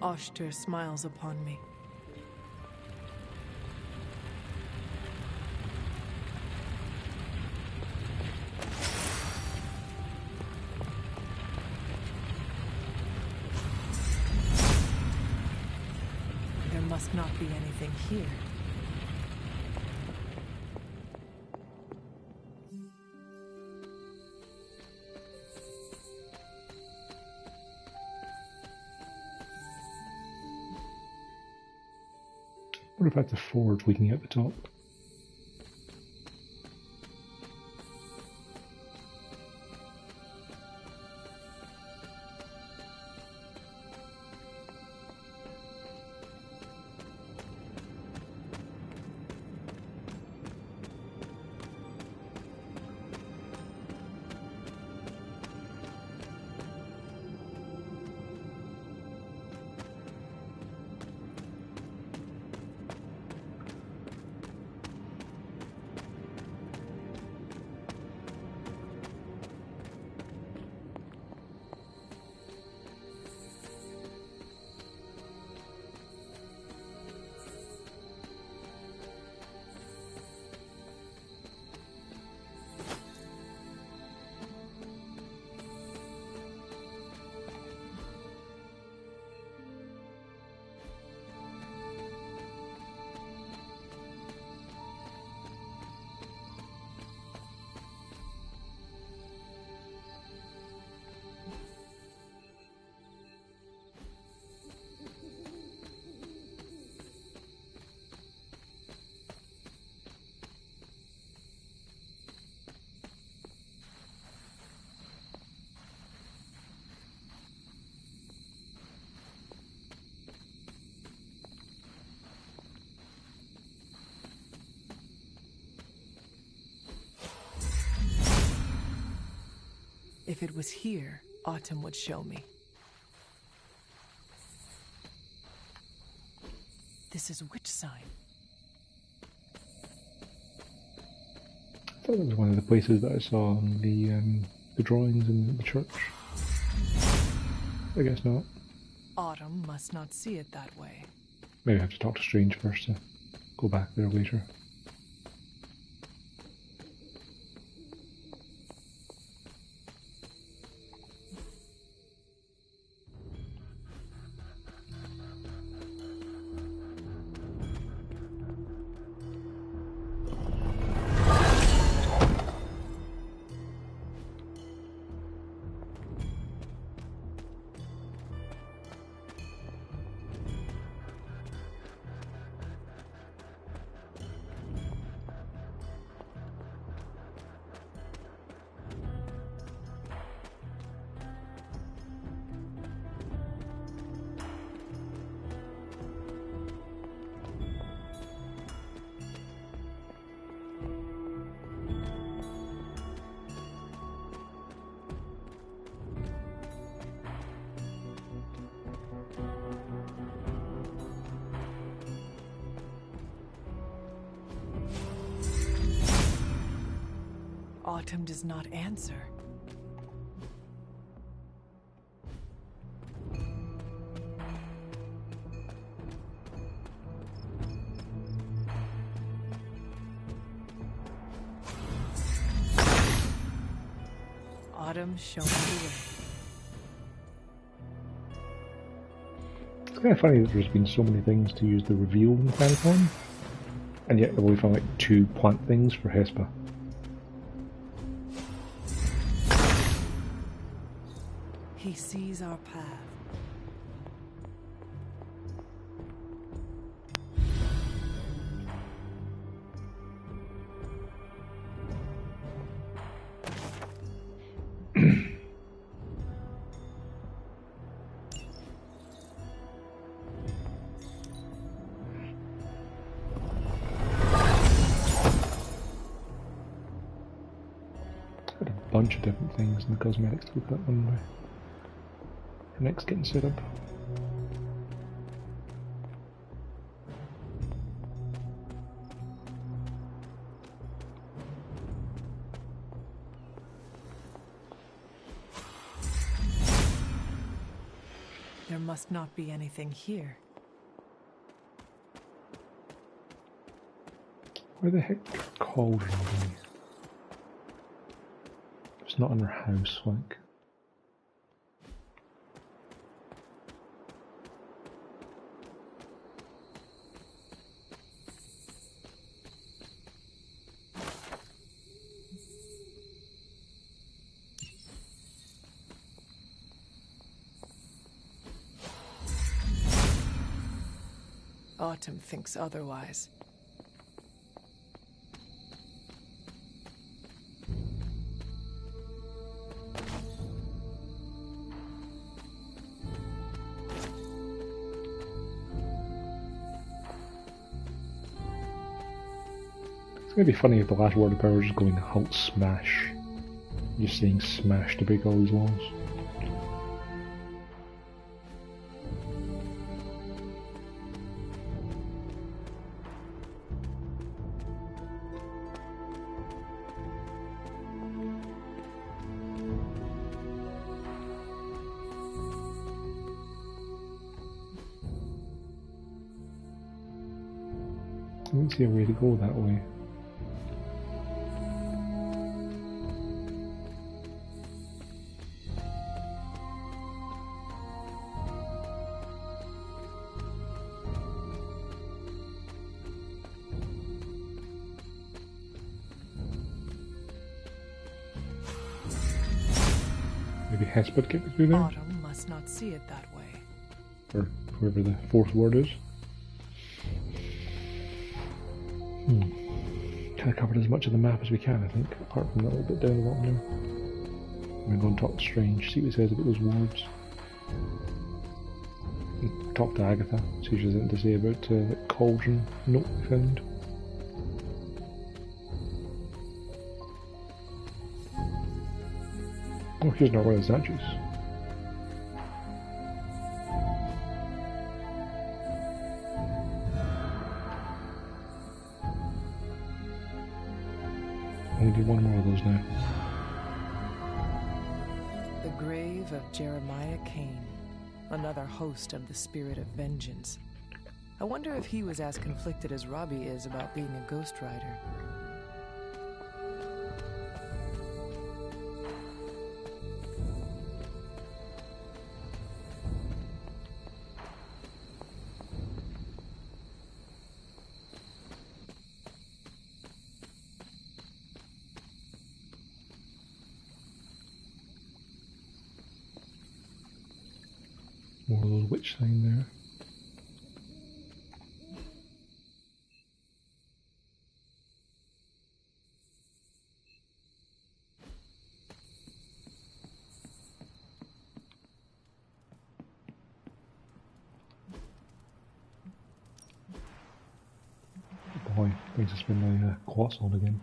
Oshter smiles upon me. There must not be anything here. What if that's a forge leaking out the top? If it was here, Autumn would show me. This is which sign? I thought that was one of the places that I saw on the drawings in the church. I guess not. Autumn must not see it that way. Maybe I have to talk to Strange first to go back there later. Autumn does not answer. Autumn, show me the way. It's kind of funny that there's been so many things to use the reveal in Famicom, and yet I've only found like 2 plant things for Hesper. He sees our path. Got a bunch of different things in the cosmetics to look at one way. Next getting set up. There must not be anything here. Where the heck cauldron be? It's not in her house, like. Autumn thinks otherwise. It's gonna be funny if the last word of power is going halt smash. Just saying smash to break all these laws. I don't see a way to go that way. Maybe Hesper get me through there? Autumn must not see it that way. Or whoever the 4th word is. Kind of covered as much of the map as we can, I think, apart from that little bit down the bottom there. I'm going to go and talk to Strange, see what he says about those wards. And talk to Agatha, see if she has anything to say about the cauldron note we found. Oh, she's not one of the statues. Only do one more of those now. The grave of Jeremiah Cain, another host of the spirit of vengeance. I wonder if he was as conflicted as Robbie is about being a ghost rider. More of those witch thing there. Boy, I need to spend my quartz on again.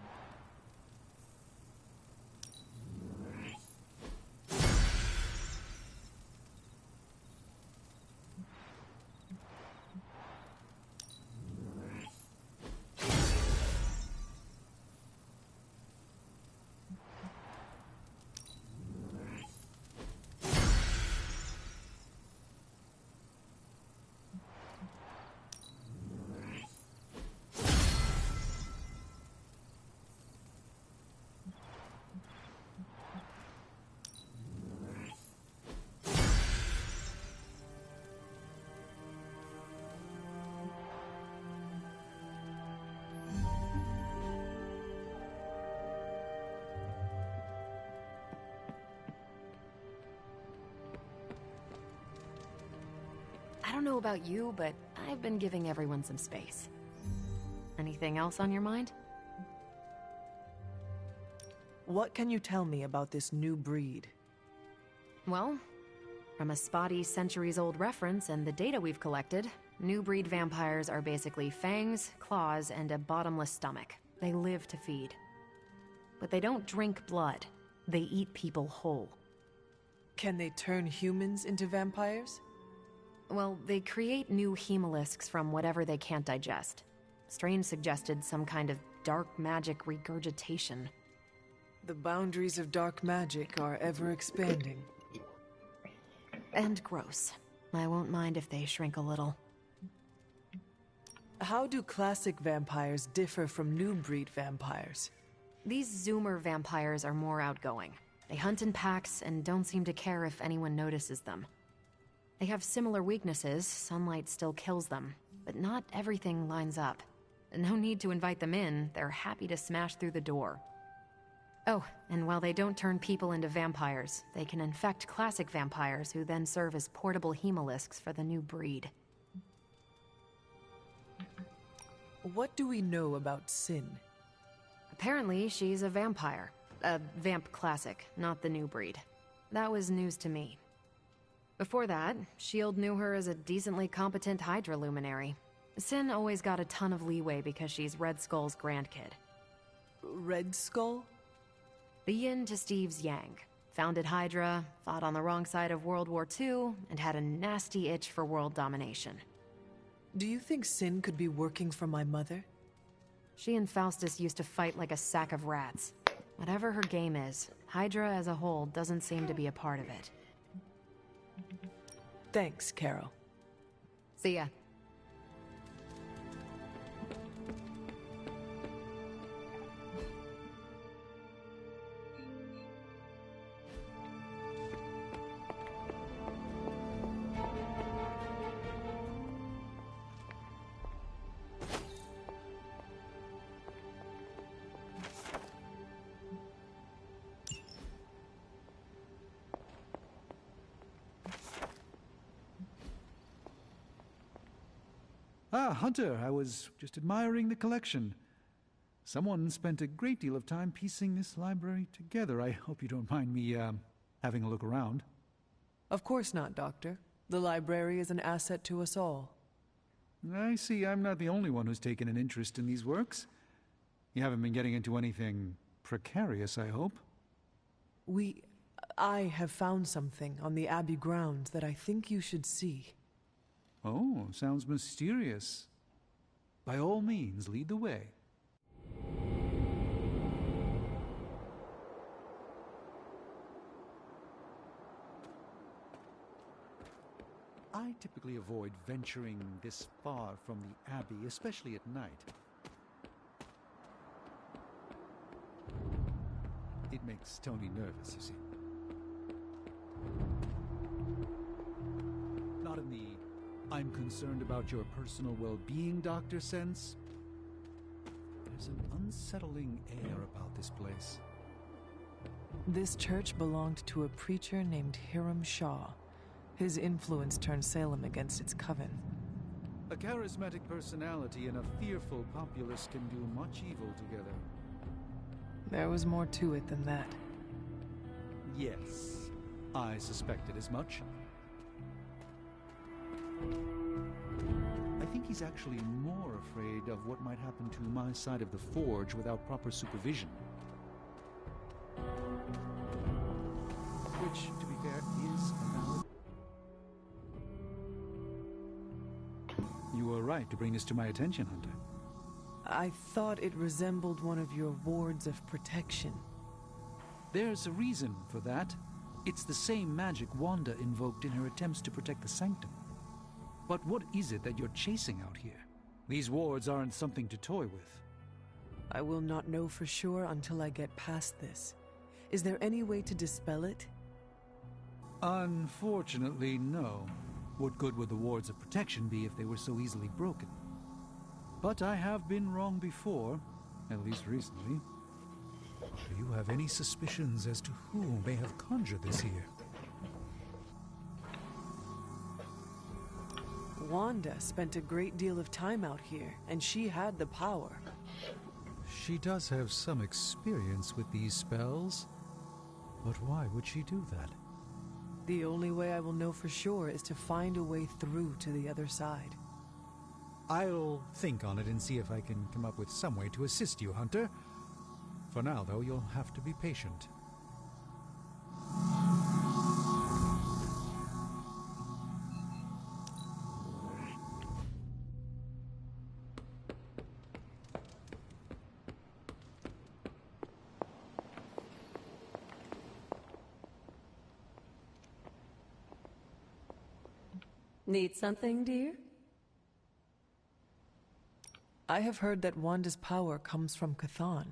I don't know about you, but I've been giving everyone some space. Anything else on your mind? What can you tell me about this new breed? Well, from a spotty centuries-old reference and the data we've collected, new breed vampires are basically fangs, claws, and a bottomless stomach. They live to feed. But they don't drink blood. They eat people whole. Can they turn humans into vampires? Well, they create new hemolisks from whatever they can't digest. Strange suggested some kind of dark magic regurgitation. The boundaries of dark magic are ever expanding. And gross. I won't mind if they shrink a little. How do classic vampires differ from new breed vampires? These Zoomer vampires are more outgoing. They hunt in packs and don't seem to care if anyone notices them. They have similar weaknesses. Sunlight still kills them, but not everything lines up. No need to invite them in. They're happy to smash through the door. Oh, and while they don't turn people into vampires, they can infect classic vampires who then serve as portable hemolisks for the new breed. What do we know about Sin? Apparently, she's a vampire. A vamp classic, not the new breed. That was news to me. Before that, S.H.I.E.L.D. knew her as a decently competent Hydra luminary. Sin always got a ton of leeway because she's Red Skull's grandkid. Red Skull? The yin to Steve's yang. Founded Hydra, fought on the wrong side of World War II, and had a nasty itch for world domination. Do you think Sin could be working for my mother? She and Faustus used to fight like a sack of rats. Whatever her game is, Hydra as a whole doesn't seem to be a part of it. Thanks, Carol. See ya. Ah, Hunter, I was just admiring the collection. Someone spent a great deal of time piecing this library together. I hope you don't mind me, having a look around. Of course not, Doctor. The library is an asset to us all. I see I'm not the only one who's taken an interest in these works. You haven't been getting into anything precarious, I hope? I have found something on the Abbey grounds that I think you should see. Oh, sounds mysterious. By all means, lead the way. I typically avoid venturing this far from the Abbey, especially at night. It makes Tony nervous, you see. Not in the I'm concerned about your personal well-being, Doctor sense. There's an unsettling air about this place. This church belonged to a preacher named Hiram Shaw. His influence turned Salem against its coven. A charismatic personality and a fearful populace can do much evil together. There was more to it than that. Yes, I suspected as much. I think he's actually more afraid of what might happen to my side of the forge without proper supervision. Which, to be fair, is a valid... You were right to bring this to my attention, Hunter. I thought it resembled one of your wards of protection. There's a reason for that. It's the same magic Wanda invoked in her attempts to protect the Sanctum. But what is it that you're chasing out here? These wards aren't something to toy with. I will not know for sure until I get past this. Is there any way to dispel it? Unfortunately, no. What good would the wards of protection be if they were so easily broken? But I have been wrong before, at least recently. Do you have any suspicions as to who may have conjured this here? Wanda spent a great deal of time out here, and she had the power. She does have some experience with these spells, but why would she do that? The only way I will know for sure is to find a way through to the other side. I'll think on it and see if I can come up with some way to assist you, Hunter. For now, though, you'll have to be patient. Need something, dear? I have heard that Wanda's power comes from Chthon.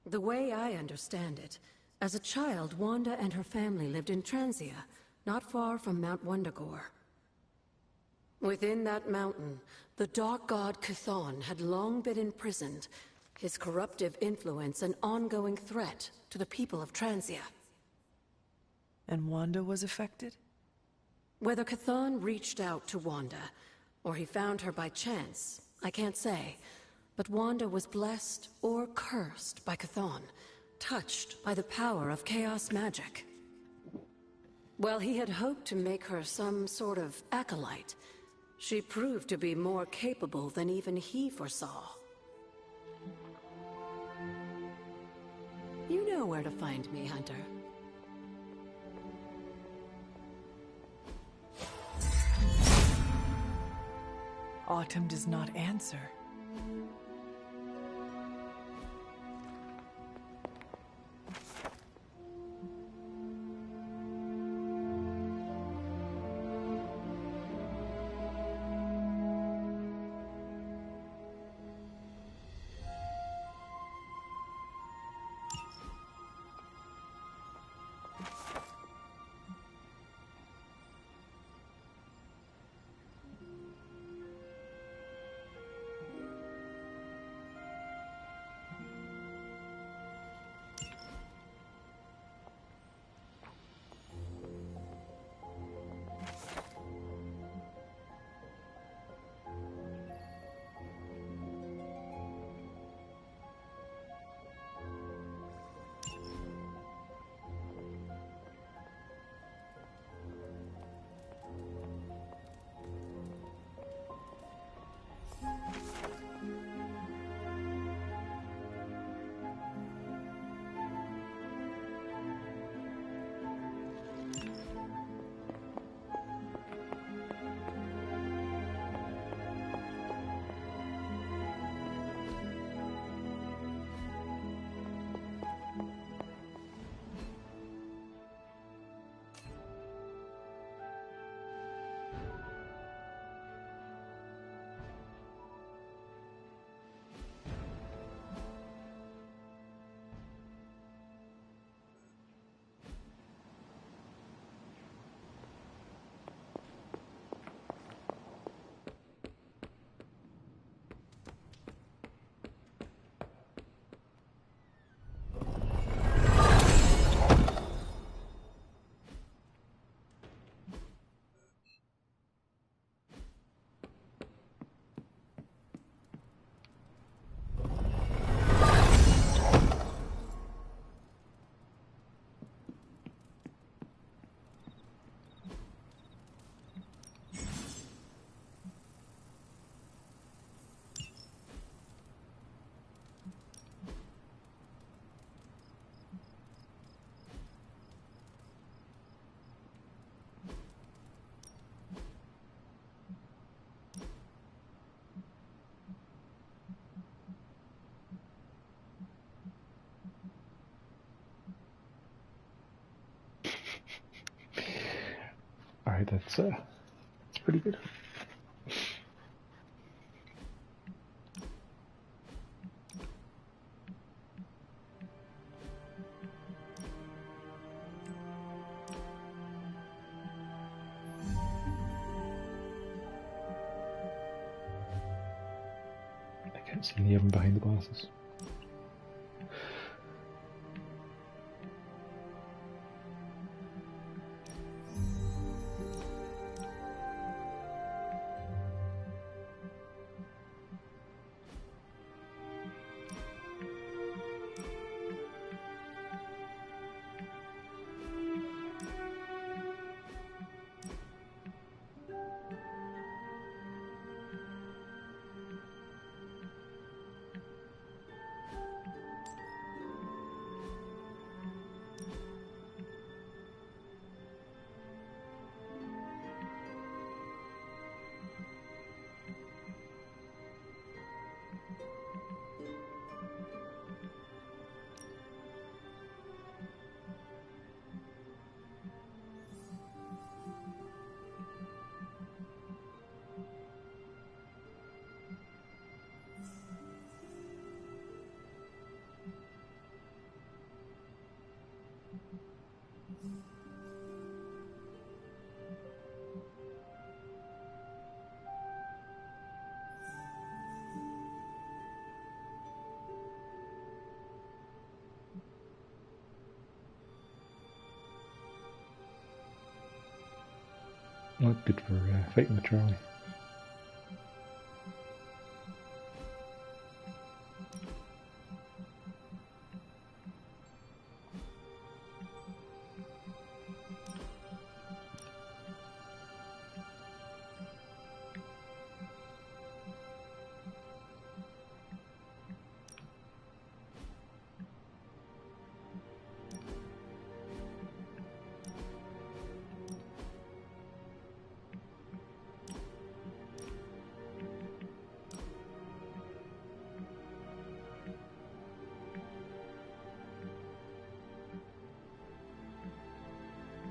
The way I understand it, as a child, Wanda and her family lived in Transia, not far from Mount Wundagore. Within that mountain, the dark god Chthon had long been imprisoned, his corruptive influence an ongoing threat to the people of Transia. And Wanda was affected? Whether Chthon reached out to Wanda, or he found her by chance, I can't say. But Wanda was blessed or cursed by Chthon, touched by the power of chaos magic. While he had hoped to make her some sort of acolyte, she proved to be more capable than even he foresaw. You know where to find me, Hunter. Autumn does not answer. Alright, that's pretty good. I can't see any of them behind the glasses. Not good for fighting the Charlie.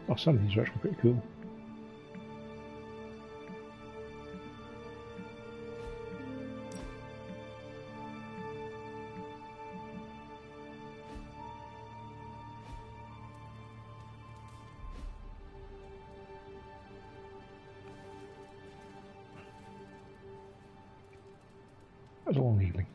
Oh, some of these are actually pretty cool. That was a long evening.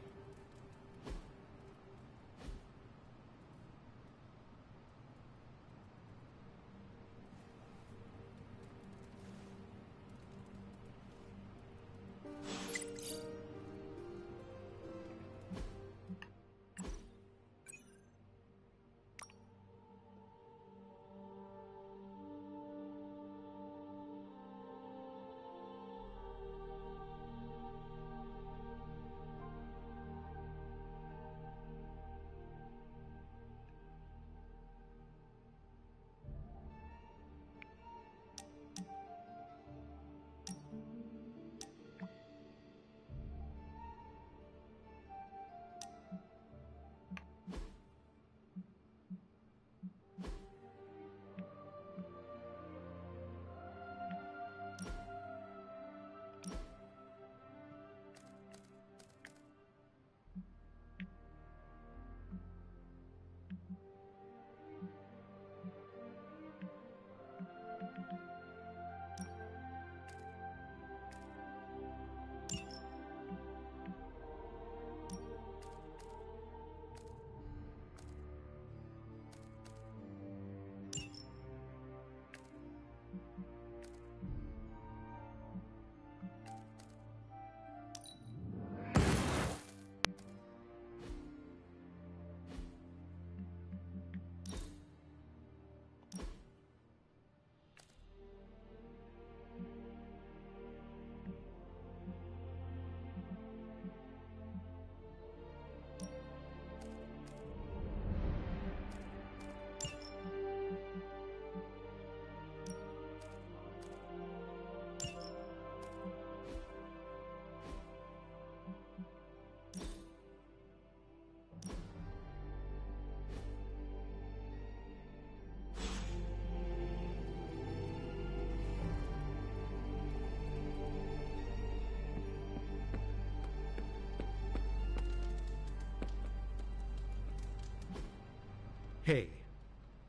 Hey,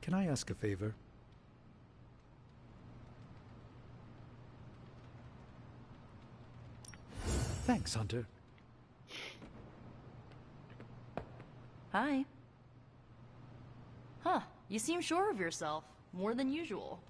can I ask a favor? Thanks, Hunter. Hi. Huh, you seem sure of yourself. More than usual.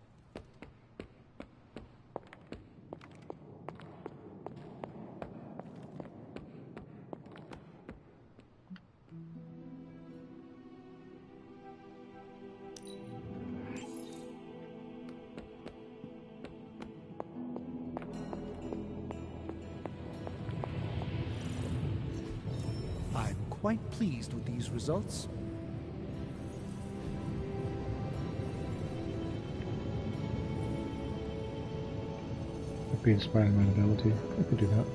I'm quite pleased with these results. Be the Spider-Man ability. I could do that.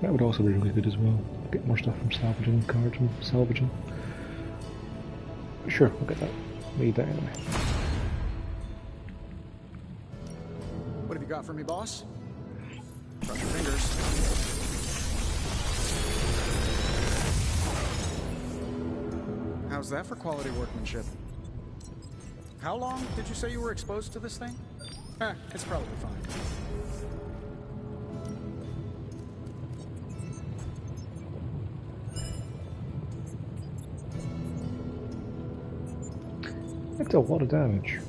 That would also be really good as well. Get more stuff from salvaging cards and salvaging. Sure, I'll get that. Need that anyway. What have you got for me, boss? Cross your fingers. How's that for quality workmanship? How long did you say you were exposed to this thing? It's probably fine. That's a lot of damage.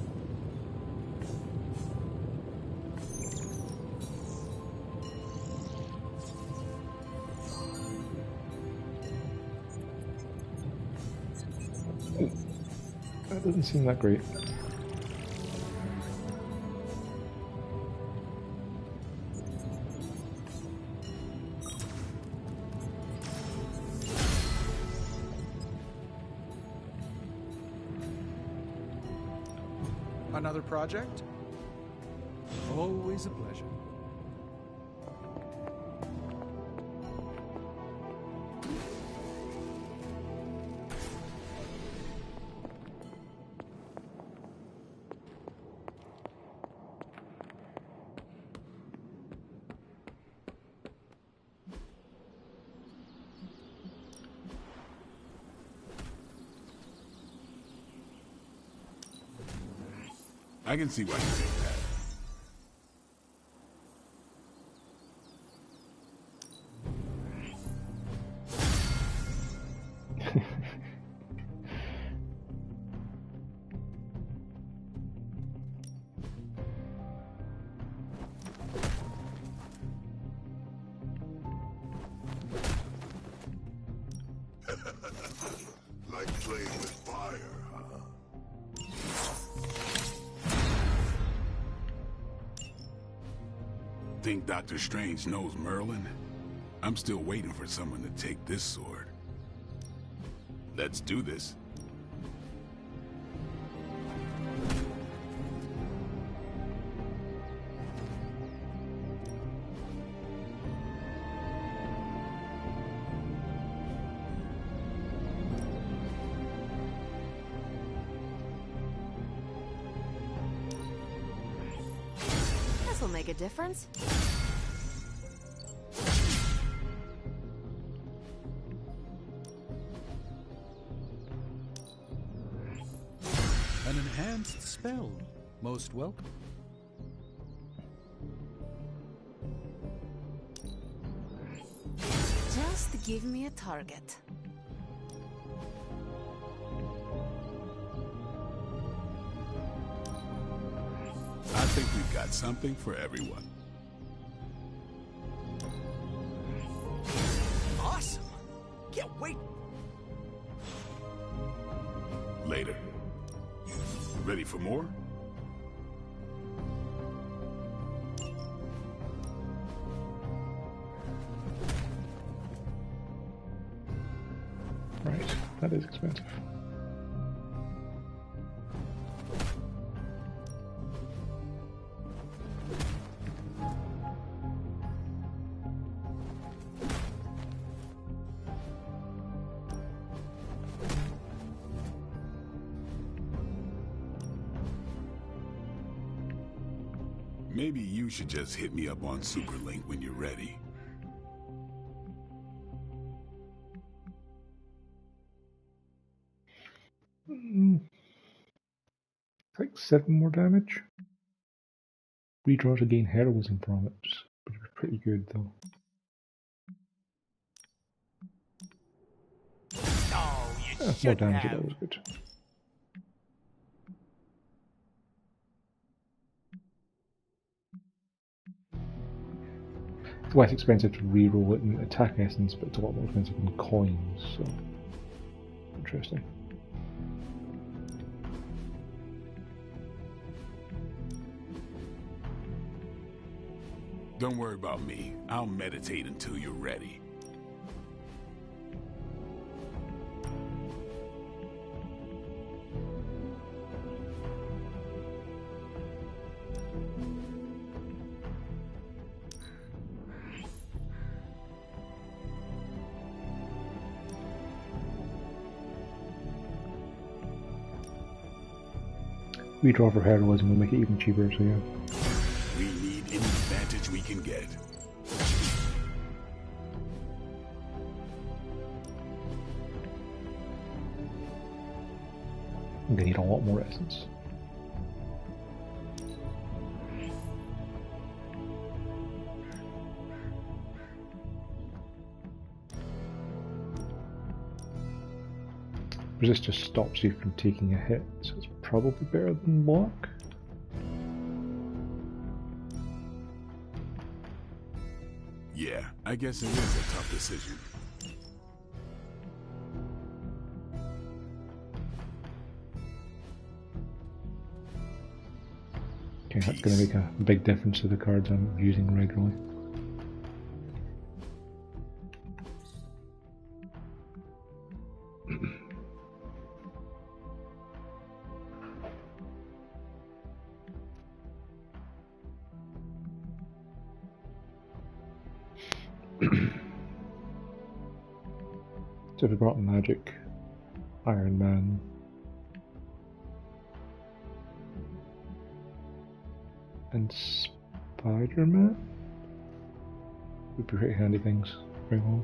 That doesn't seem that great. Another project? Always a pleasure. I can see why you think that. Like playing with fire, huh? Think Dr. Strange knows Merlin? I'm still waiting for someone to take this sword. Let's do this. This'll make a difference. An enhanced spell. Most welcome. Just give me a target. I think we've got something for everyone. Awesome! Can't wait! Later. Ready for more? Right, that is expensive. Maybe you should just hit me up on Superlink when you're ready. Like 7 more damage. Redraw to gain heroism from it, which was pretty good though. Oh, you More should damage, have. that was good. It's less expensive to reroll it in attack essence, but it's a lot more expensive in coins, so interesting. Don't worry about me. I'll meditate until you're ready. Redraw for heroism will make it even cheaper, so yeah. We need any advantage we can get. I'm gonna need a lot more essence. Resist just stops you from taking a hit, so it's probably better than block. Yeah, I guess it is a tough decision. Okay, that's going to make a big difference to the cards I'm using regularly. So if we brought magic, Iron Man, and Spider-Man would be pretty handy things to bring home.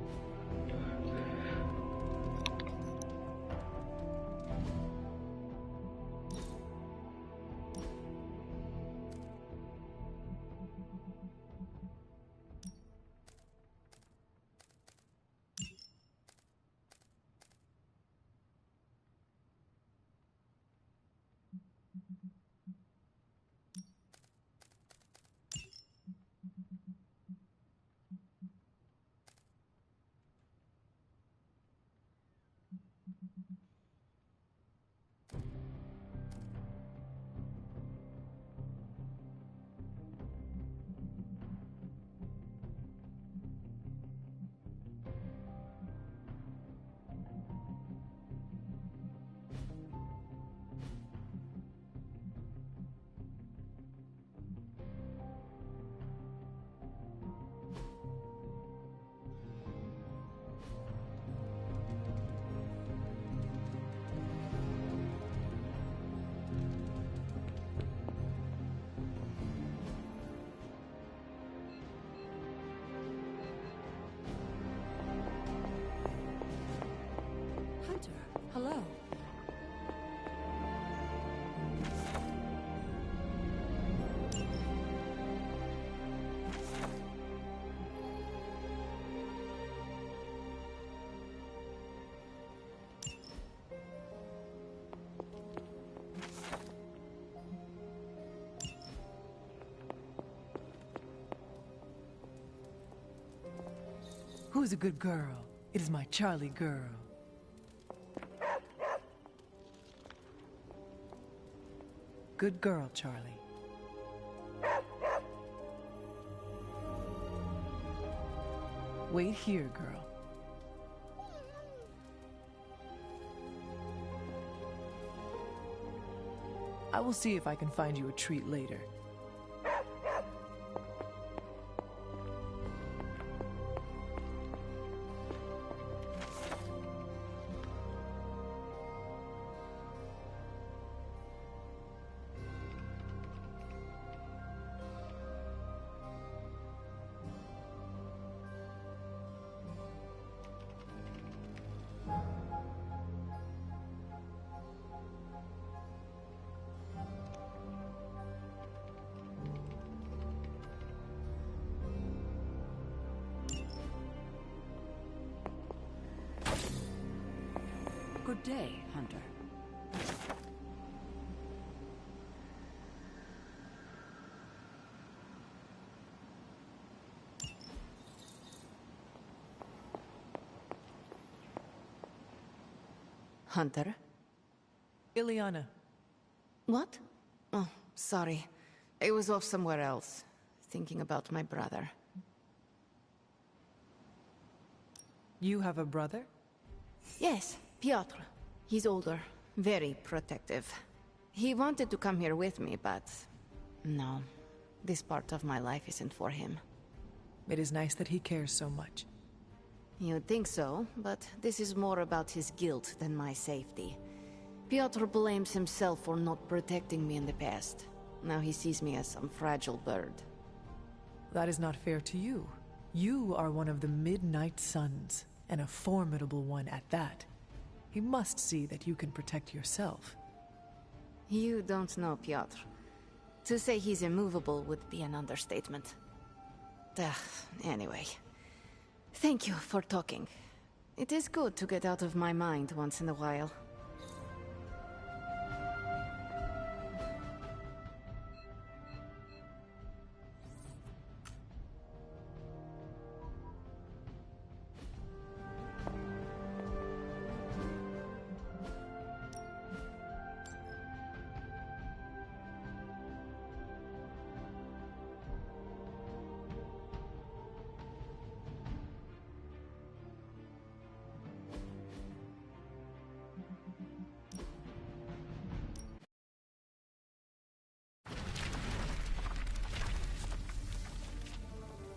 Hunter, hello. Who's a good girl? It is my Charlie girl. Good girl, Charlie. Wait here, girl. I will see if I can find you a treat later. Good day, Hunter. Hunter? Ileana. What? Oh, sorry. I was off somewhere else, thinking about my brother. You have a brother? Yes, Piotr. He's older, very protective. He wanted to come here with me, but... no. This part of my life isn't for him. It is nice that he cares so much. You'd think so, but this is more about his guilt than my safety. Piotr blames himself for not protecting me in the past. Now he sees me as some fragile bird. That is not fair to you. You are one of the Midnight Suns, and a formidable one at that. He must see that you can protect yourself. You don't know Piotr. To say he's immovable would be an understatement. Anyway. Thank you for talking. It is good to get out of my mind once in a while.